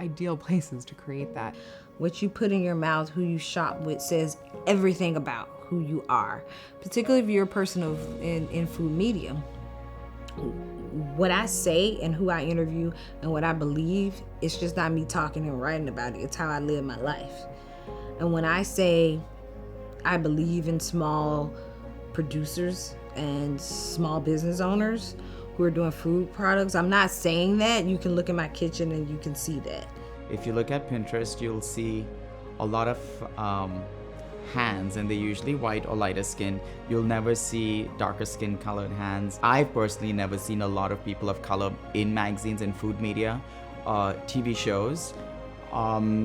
ideal places to create that. What you put in your mouth, who you shop with, says everything about who you are, particularly if you're a person in food media. What I say and who I interview and what I believe, it's just not me talking and writing about it. It's how I live my life. And when I say I believe in small producers and small business owners who are doing food products, I'm not saying that. You can look in my kitchen and you can see that. If you look at Pinterest, you'll see a lot of hands, and they're usually white or lighter skin. You'll never see darker skin colored hands. I've personally never seen a lot of people of color in magazines and food media, TV shows.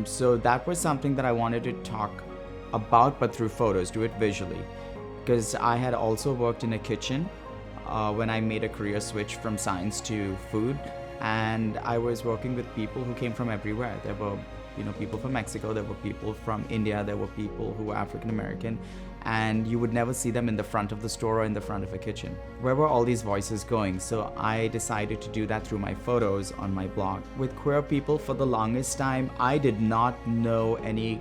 So that was something that I wanted to talk about, but through photos, do it visually. Because I had also worked in a kitchen when I made a career switch from science to food, and I was working with people who came from everywhere. There were people from Mexico, there were people from India, there were people who were African American, and you would never see them in the front of the store or in the front of a kitchen. Where were all these voices going? So I decided to do that through my photos on my blog. With queer people, for the longest time, I did not know any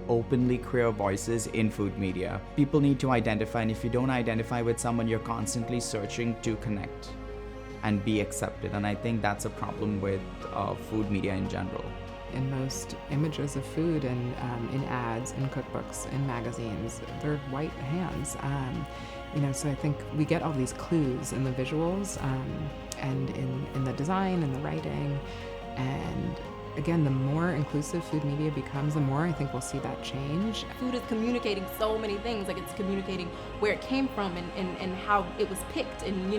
openly queer voices in food media. People need to identify, and if you don't identify with someone, you're constantly searching to connect and be accepted, and I think that's a problem with food media in general. In most images of food and in ads, in cookbooks, in magazines, they're white hands. So I think we get all these clues in the visuals and in the design and the writing. And again, the more inclusive food media becomes, the more I think we'll see that change. Food is communicating so many things. Like, it's communicating where it came from and how it was picked, and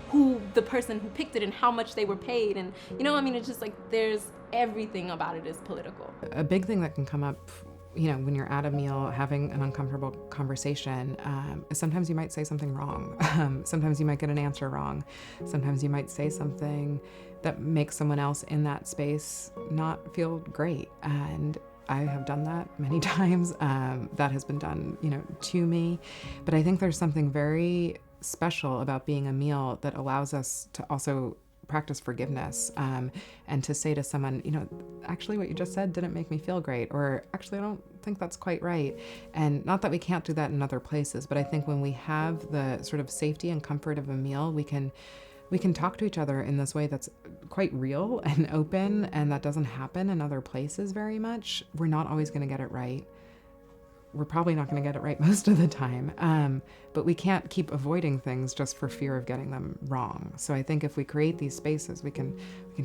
who the person who picked it and how much they were paid, and it's just like there's everything about it is political. A big thing that can come up, when you're at a meal having an uncomfortable conversation, is sometimes you might say something wrong. Sometimes you might get an answer wrong. Sometimes you might say something that makes someone else in that space not feel great. And I have done that many times. That has been done, to me. But I think there's something very special about being a meal that allows us to also practice forgiveness, and to say to someone, actually what you just said didn't make me feel great, or actually I don't think that's quite right. And not that we can't do that in other places, but I think when we have the sort of safety and comfort of a meal, we can talk to each other in this way that's quite real and open, and that doesn't happen in other places very much. We're not always going to get it right. We're probably not going to get it right most of the time, but we can't keep avoiding things just for fear of getting them wrong. So I think if we create these spaces, we can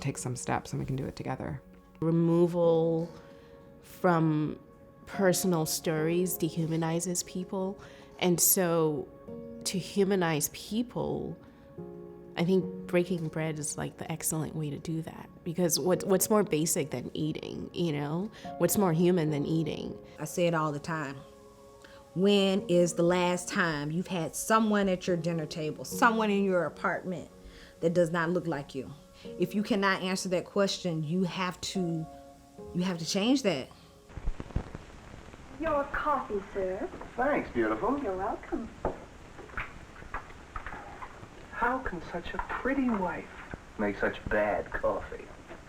take some steps and we can do it together. Removal from personal stories dehumanizes people, and so to humanize people, I think breaking bread is like the excellent way to do that, because what's more basic than eating, What's more human than eating? I say it all the time. When is the last time you've had someone at your dinner table, someone in your apartment that does not look like you? If you cannot answer that question, you have to change that. Your coffee, sir. Thanks, beautiful. You're welcome. How can such a pretty wife make such bad coffee?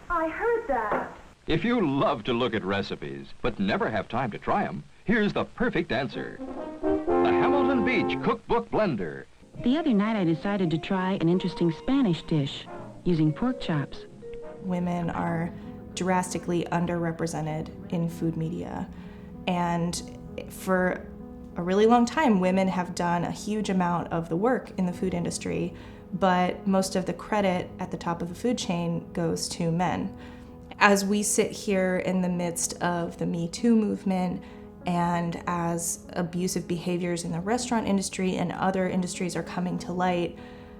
I heard that. If you love to look at recipes, but never have time to try them, here's the perfect answer. The Hamilton Beach Cookbook Blender. The other night I decided to try an interesting Spanish dish using pork chops. Women are drastically underrepresented in food media, and for a really long time, women have done a huge amount of the work in the food industry, but most of the credit at the top of the food chain goes to men. As we sit here in the midst of the Me Too movement, and as abusive behaviors in the restaurant industry and other industries are coming to light,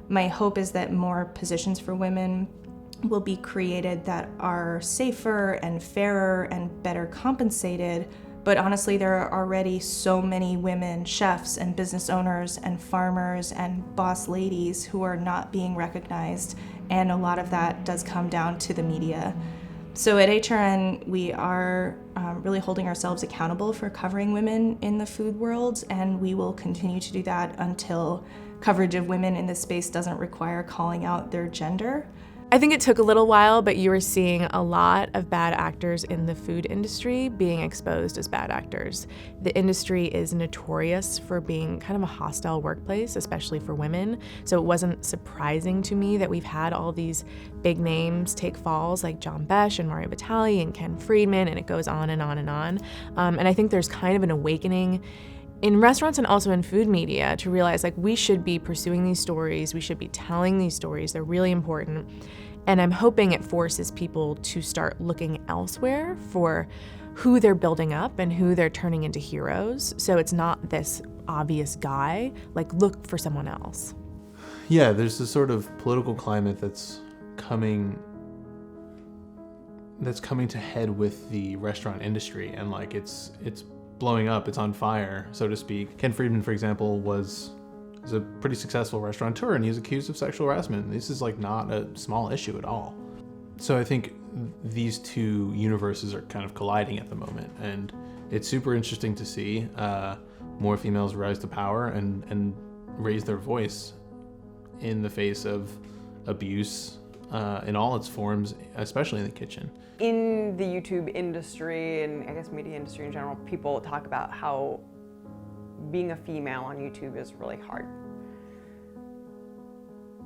my hope is that more positions for women will be created that are safer and fairer and better compensated. But honestly, there are already so many women chefs and business owners and farmers and boss ladies who are not being recognized and a lot of that does come down to the media. So at HRN, we are really holding ourselves accountable for covering women in the food world, and we will continue to do that until coverage of women in this space doesn't require calling out their gender. I think it took a little while, but you were seeing a lot of bad actors in the food industry being exposed as bad actors. The industry is notorious for being kind of a hostile workplace, especially for women. So it wasn't surprising to me that we've had all these big names take falls like John Besh and Mario Batali and Ken Friedman, and it goes on and on and on. And I think there's kind of an awakening in restaurants and also in food media to realize like we should be pursuing these stories, we should be telling these stories, they're really important. And I'm hoping it forces people to start looking elsewhere for who they're building up and who they're turning into heroes. So it's not this obvious guy, like look for someone else. Yeah, there's this sort of political climate that's coming to head with the restaurant industry, and like it's blowing up, it's on fire, so to speak. Ken Friedman, for example, is a pretty successful restaurateur, and he's accused of sexual harassment. This is like not a small issue at all. So I think these two universes are kind of colliding at the moment, and it's super interesting to see more females rise to power and raise their voice in the face of abuse in all its forms, especially in the kitchen. In the YouTube industry, and I guess media industry in general, people talk about how being a female on YouTube is really hard.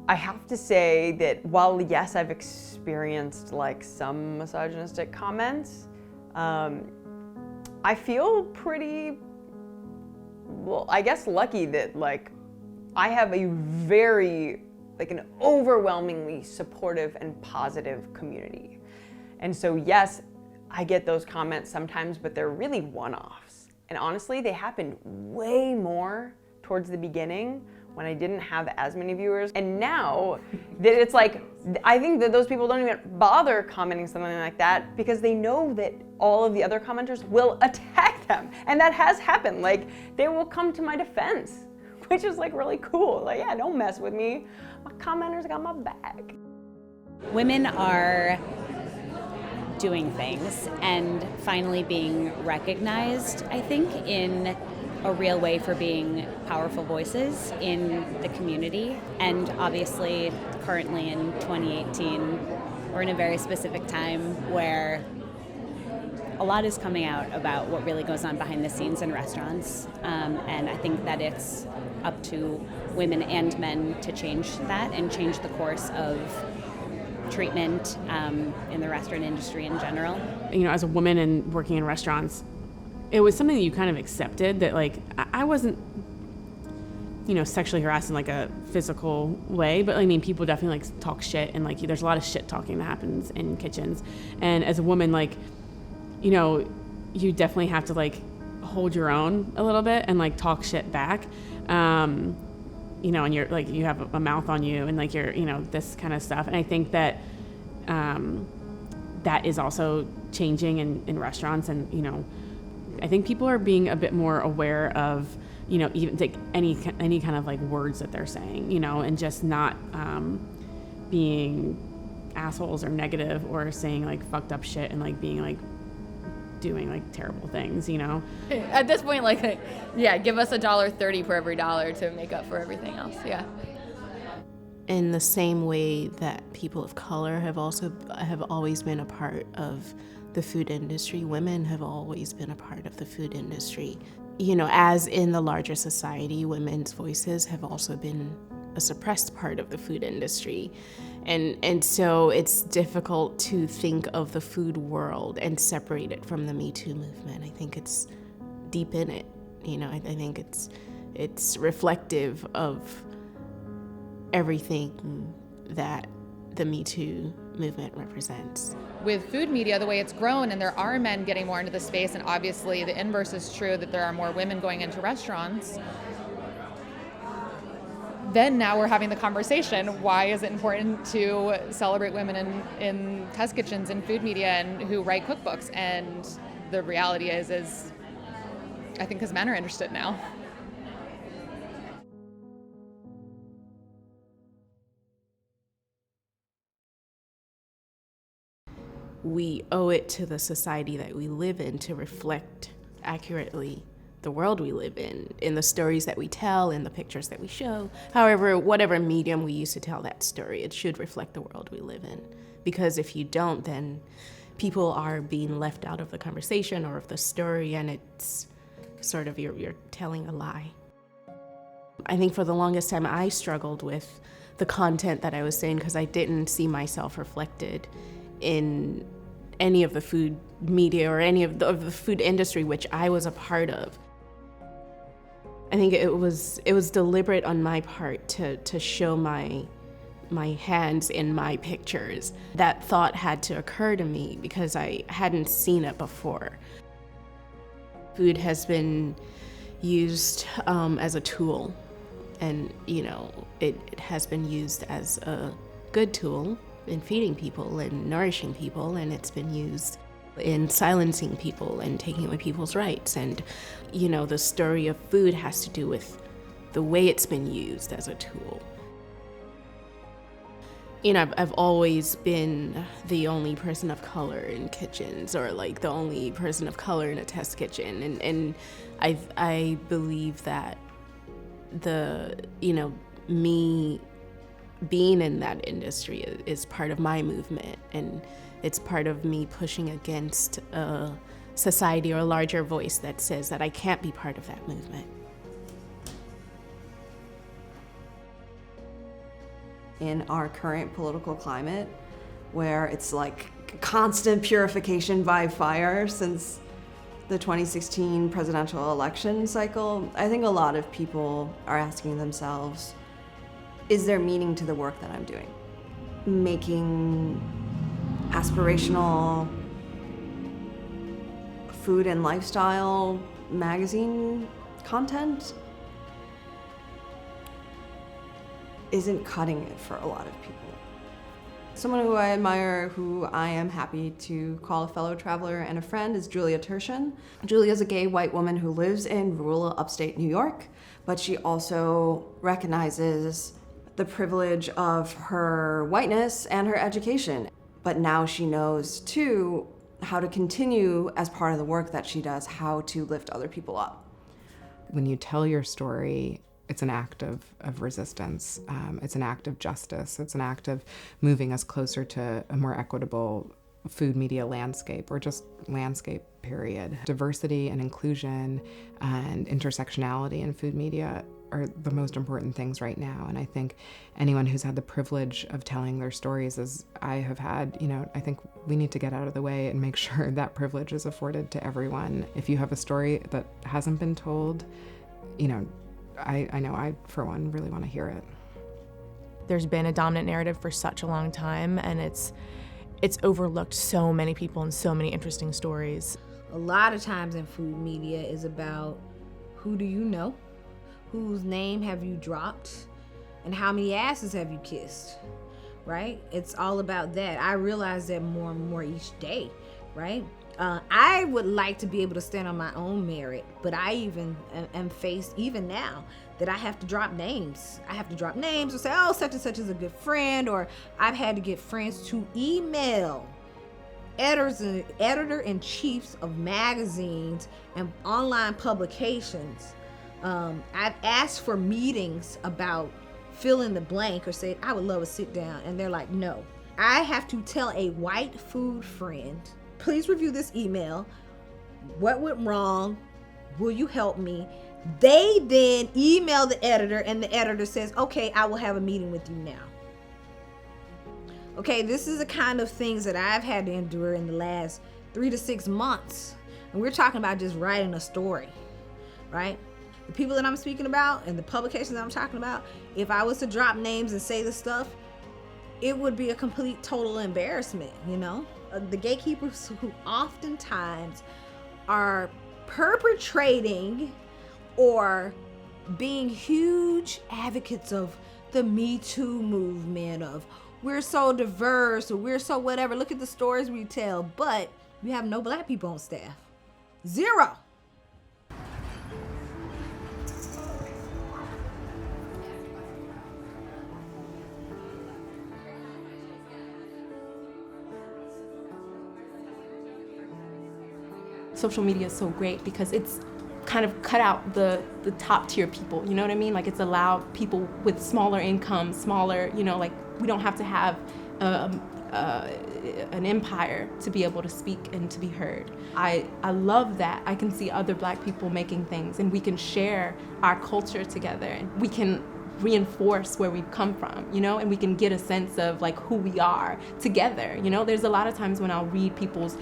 I have to say that while yes, I've experienced like some misogynistic comments, I feel pretty, well, I guess lucky that like I have a very, like an overwhelmingly supportive and positive community. And so yes, I get those comments sometimes, but they're really one-offs. And honestly, they happened way more towards the beginning when I didn't have as many viewers. And now that it's like, I think that those people don't even bother commenting something like that because they know that all of the other commenters will attack them. And that has happened. Like, they will come to my defense, which is like really cool. Like, yeah, don't mess with me. My commenters got my back. Women are doing things and finally being recognized, I think, in a real way for being powerful voices in the community. And obviously, currently in 2018, we're in a very specific time where a lot is coming out about what really goes on behind the scenes in restaurants. And I think that it's up to women and men to change that and change the course of treatment in the restaurant industry in general. You know, as a woman and working in restaurants, it was something that you kind of accepted that like I wasn't, you know, sexually harassed in like a physical way, but I mean, people definitely like talk shit, and like there's a lot of shit talking that happens in kitchens. And as a woman, like, you know, you definitely have to like hold your own a little bit and like talk shit back. You know, and you're like, you have a mouth on you and like you're, you know, this kind of stuff. And I think that that is also changing in restaurants. And, you know, I think people are being a bit more aware of, you know, even like any kind of like words that they're saying, you know, and just not being assholes or negative or saying like fucked up shit and like being like doing like terrible things, you know. At this point, like, yeah, give us $1.30 for every dollar to make up for everything else. Yeah. In the same way that people of color have always been a part of the food industry, women have always been a part of the food industry. You know, as in the larger society, women's voices have also been a suppressed part of the food industry. And so it's difficult to think of the food world and separate it from the Me Too movement. I think it's deep in it. You know, I think it's reflective of everything that the Me Too movement represents. With food media, the way it's grown, and there are men getting more into the space, and obviously the inverse is true, that there are more women going into restaurants, then now we're having the conversation, why is it important to celebrate women in test kitchens and food media and who write cookbooks? And the reality is I think because men are interested now. we owe it to the society that we live in to reflect accurately the world we live in the stories that we tell, in the pictures that we show. However, whatever medium we use to tell that story, it should reflect the world we live in. Because if you don't, then people are being left out of the conversation or of the story, and it's sort of you're telling a lie. I think for the longest time I struggled with the content that I was saying because I didn't see myself reflected in any of the food media or any of the food industry which I was a part of. I think it was deliberate on my part to show my hands in my pictures. That thought had to occur to me because I hadn't seen it before. Food has been used as a tool, and it has been used as a good tool in feeding people and nourishing people, and it's been used in silencing people and taking away people's rights. And the story of food has to do with the way it's been used as a tool. I've always been the only person of color in kitchens, or like the only person of color in a test kitchen, and I believe that me being in that industry is part of my movement, and it's part of me pushing against a society or a larger voice that says that I can't be part of that movement. In our current political climate, where it's like constant purification by fire since the 2016 presidential election cycle, I think a lot of people are asking themselves, is there meaning to the work that I'm doing? Making aspirational food and lifestyle magazine content isn't cutting it for a lot of people. Someone who I admire, who I am happy to call a fellow traveler and a friend, is Julia Turshen. Julia is a gay white woman who lives in rural upstate New York, but she also recognizes the privilege of her whiteness and her education. But now she knows, too, how to continue, as part of the work that she does, how to lift other people up. When you tell your story, it's an act of resistance. It's an act of justice. It's an act of moving us closer to a more equitable food media landscape, or just landscape, period. Diversity and inclusion and intersectionality in food media are the most important things right now. And I think anyone who's had the privilege of telling their stories, as I have had, I think we need to get out of the way and make sure that privilege is afforded to everyone. If you have a story that hasn't been told, I know I, for one, really want to hear it. There's been a dominant narrative for such a long time, and it's overlooked so many people and so many interesting stories. A lot of times in food media is about who do you know, whose name have you dropped, and how many asses have you kissed, right? It's all about that. I realize that more and more each day, right? I would like to be able to stand on my own merit, but I even am faced, even now, that I have to drop names. I have to drop names or say, oh, such and such is a good friend, or I've had to get friends to email editor-in-chiefs of magazines and online publications. I've asked for meetings about fill in the blank, or say, I would love to sit down, and they're like, no. I have to tell a white food friend, please review this email. What went wrong? Will you help me? They then email the editor, and the editor says, okay, I will have a meeting with you now. Okay, this is the kind of things that I've had to endure in the last 3 to 6 months. And we're talking about just writing a story, right? The people that I'm speaking about and the publications that I'm talking about, if I was to drop names and say this stuff, it would be a complete total embarrassment, The gatekeepers who oftentimes are perpetrating or being huge advocates of the Me Too movement, of we're so diverse, or we're so whatever, look at the stories we tell, but we have no black people on staff. 0. social media is so great because it's kind of cut out the top tier people, you know what I mean? Like it's allowed people with smaller incomes, smaller, you know, like we don't have to have an empire to be able to speak and to be heard. I love that I can see other Black people making things and we can share our culture together and we can reinforce where we've come from, you know, and we can get a sense of like who we are together, you know. There's a lot of times when I'll read people's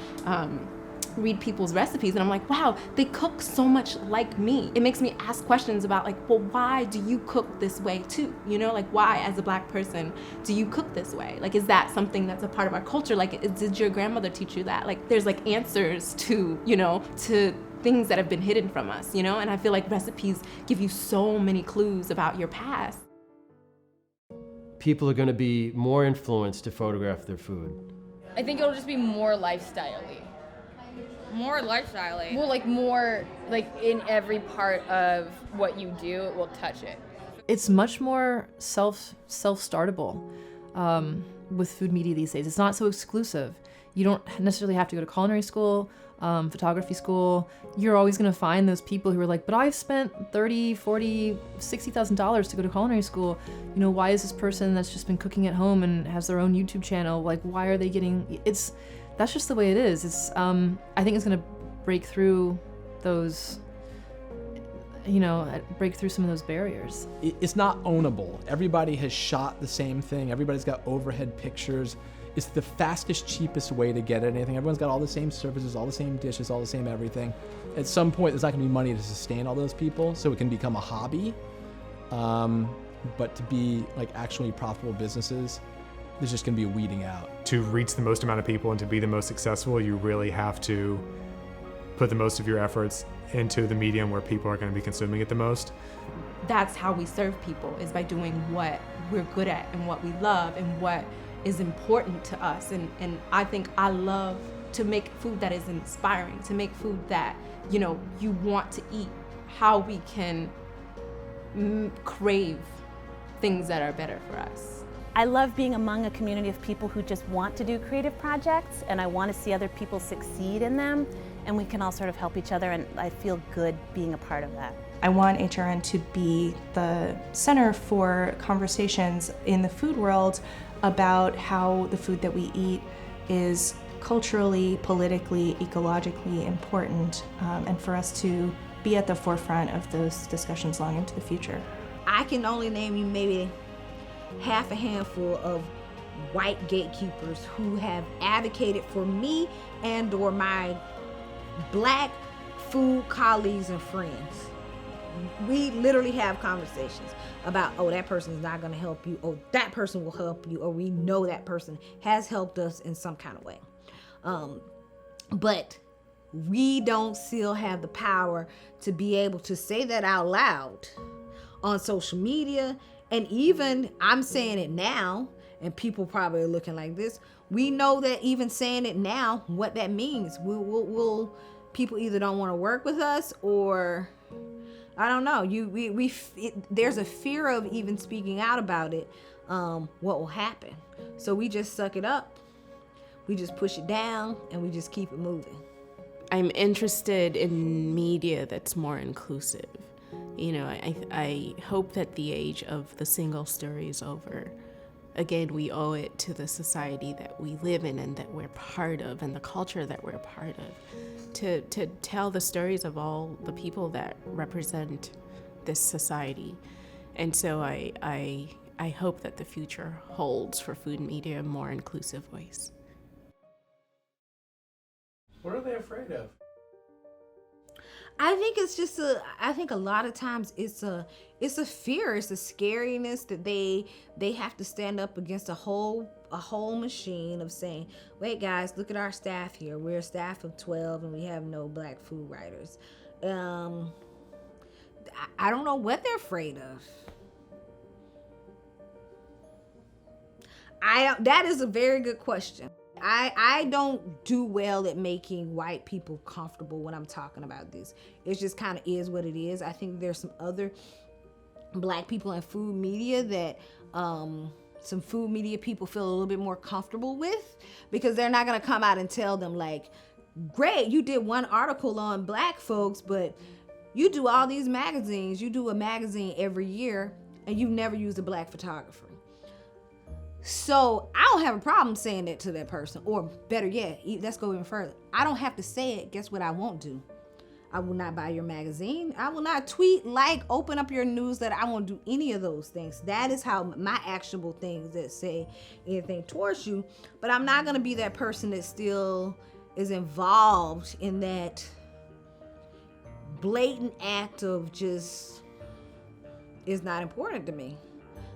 recipes and I'm like, wow, they cook so much like me. It makes me ask questions about like, well, why do you cook this way too? You know, like why as a Black person do you cook this way? Like, is that something that's a part of our culture? Like, did your grandmother teach you that? Like, there's like answers to, you know, to things that have been hidden from us, you know? And I feel like recipes give you so many clues about your past. People are going to be more influenced to photograph their food. I think it'll just be more lifestyle-y. More lifestyle-y. Well, like more, like in every part of what you do, it will touch it. It's much more self-startable with food media these days. It's not so exclusive. You don't necessarily have to go to culinary school, photography school. You're always going to find those people who are like, but I've spent $30, $40, $60,000 to go to culinary school. You know, why is this person that's just been cooking at home and has their own YouTube channel, like, why are they getting, that's just the way it is. It's, I think it's going to break through those, you know, break through some of those barriers. It's not ownable. Everybody has shot the same thing. Everybody's got overhead pictures. It's the fastest, cheapest way to get at anything. Everyone's got all the same services, all the same dishes, all the same everything. At some point, there's not gonna be money to sustain all those people, so it can become a hobby. But to be like actually profitable businesses, there's just gonna be a weeding out. To reach the most amount of people and to be the most successful, you really have to put the most of your efforts into the medium where people are gonna be consuming it the most. That's how we serve people, is by doing what we're good at and what we love and what is important to us. And I think I love to make food that is inspiring, to make food that, you know, you want to eat, how we can crave things that are better for us. I love being among a community of people who just want to do creative projects, and I want to see other people succeed in them, and we can all sort of help each other, and I feel good being a part of that. I want HRN to be the center for conversations in the food world about how the food that we eat is culturally, politically, ecologically important, and for us to be at the forefront of those discussions long into the future. I can only name you maybe half a handful of white gatekeepers who have advocated for me and or my Black food colleagues and friends. We literally have conversations about, oh, that person is not going to help you, or that person will help you, or we know that person has helped us in some kind of way. But we don't still have the power to be able to say that out loud on social media. And even I'm saying it now, and people probably are looking like this. We know that even saying it now, what that means. We'll people either don't want to work with us, or I don't know. There's a fear of even speaking out about it. What will happen? So we just suck it up. We just push it down, and we just keep it moving. I'm interested in media that's more inclusive. You know, I hope that the age of the single story is over. Again, we owe it to the society that we live in and that we're part of, and the culture that we're part of, to tell the stories of all the people that represent this society. And so I hope that the future holds for food media a more inclusive voice. What are they afraid of? I think it's just I think a lot of times it's a fear, it's a scariness that they have to stand up against a whole machine of saying, wait guys, look at our staff here. We're a staff of 12 and we have no Black food writers. I don't know what they're afraid of. That is a very good question. I don't do well at making white people comfortable when I'm talking about this. It just kind of is what it is. I think there's some other Black people in food media that some food media people feel a little bit more comfortable with, because they're not going to come out and tell them like, great, you did one article on black folks, but you do all these magazines. You do a magazine every year, and you've never used a black photographer. So I don't have a problem saying that to that person. Or better yet, let's go even further. I don't have to say it. Guess what I won't do? I will not buy your magazine. I will not tweet, open up your newsletter. I won't do any of those things. That is how my actionable things that say anything towards you. But I'm not going to be that person that still is involved in that blatant act of just is not important to me.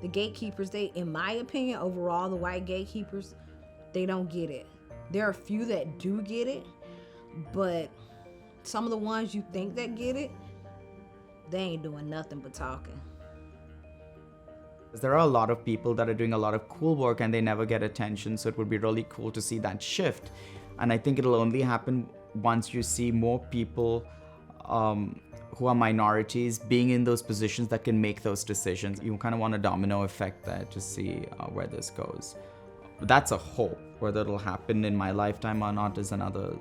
The gatekeepers, in my opinion, overall, the white gatekeepers, they don't get it. There are a few that do get it, but some of the ones you think that get it, they ain't doing nothing but talking. There are a lot of people that are doing a lot of cool work and they never get attention, so it would be really cool to see that shift. And I think it'll only happen once you see more people who are minorities being in those positions that can make those decisions. You kind of want a domino effect there to see where this goes. But that's a hope. Whether it'll happen in my lifetime or not is another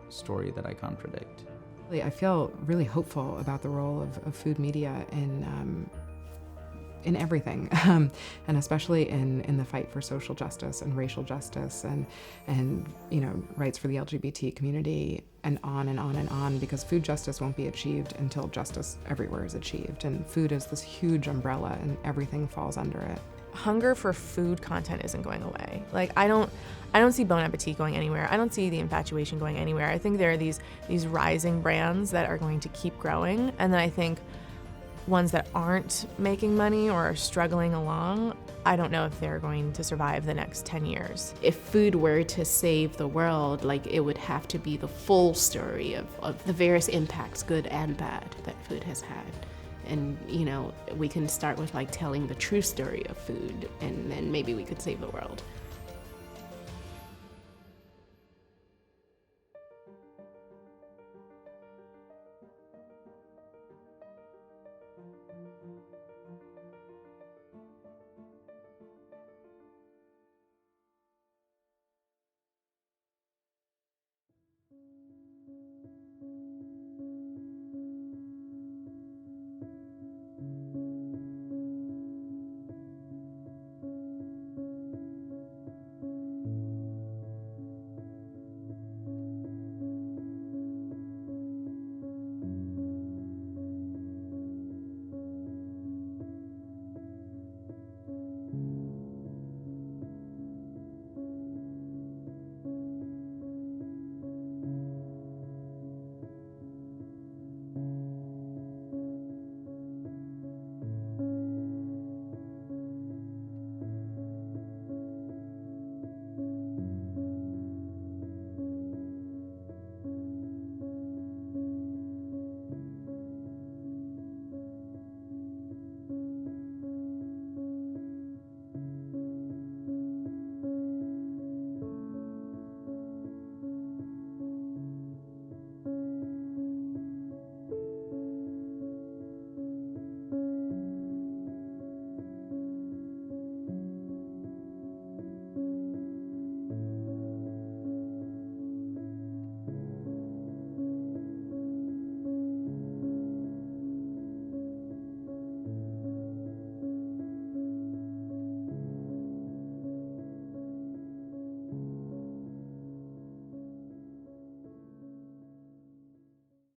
story that I can't predict. I feel really hopeful about the role of food media in everything, and especially in the fight for social justice and racial justice and rights for the LGBT community, and on and on and on, because food justice won't be achieved until justice everywhere is achieved, and food is this huge umbrella and everything falls under it. Hunger for food content isn't going away. I don't see Bon Appetit going anywhere. I don't see The Infatuation going anywhere. I think there are these rising brands that are going to keep growing, and then I think ones that aren't making money or are struggling along, I don't know if they're going to survive the next 10 years. If food were to save the world, it would have to be the full story of the various impacts, good and bad, that food has had. And, we can start with telling the true story of food, and then maybe we could save the world.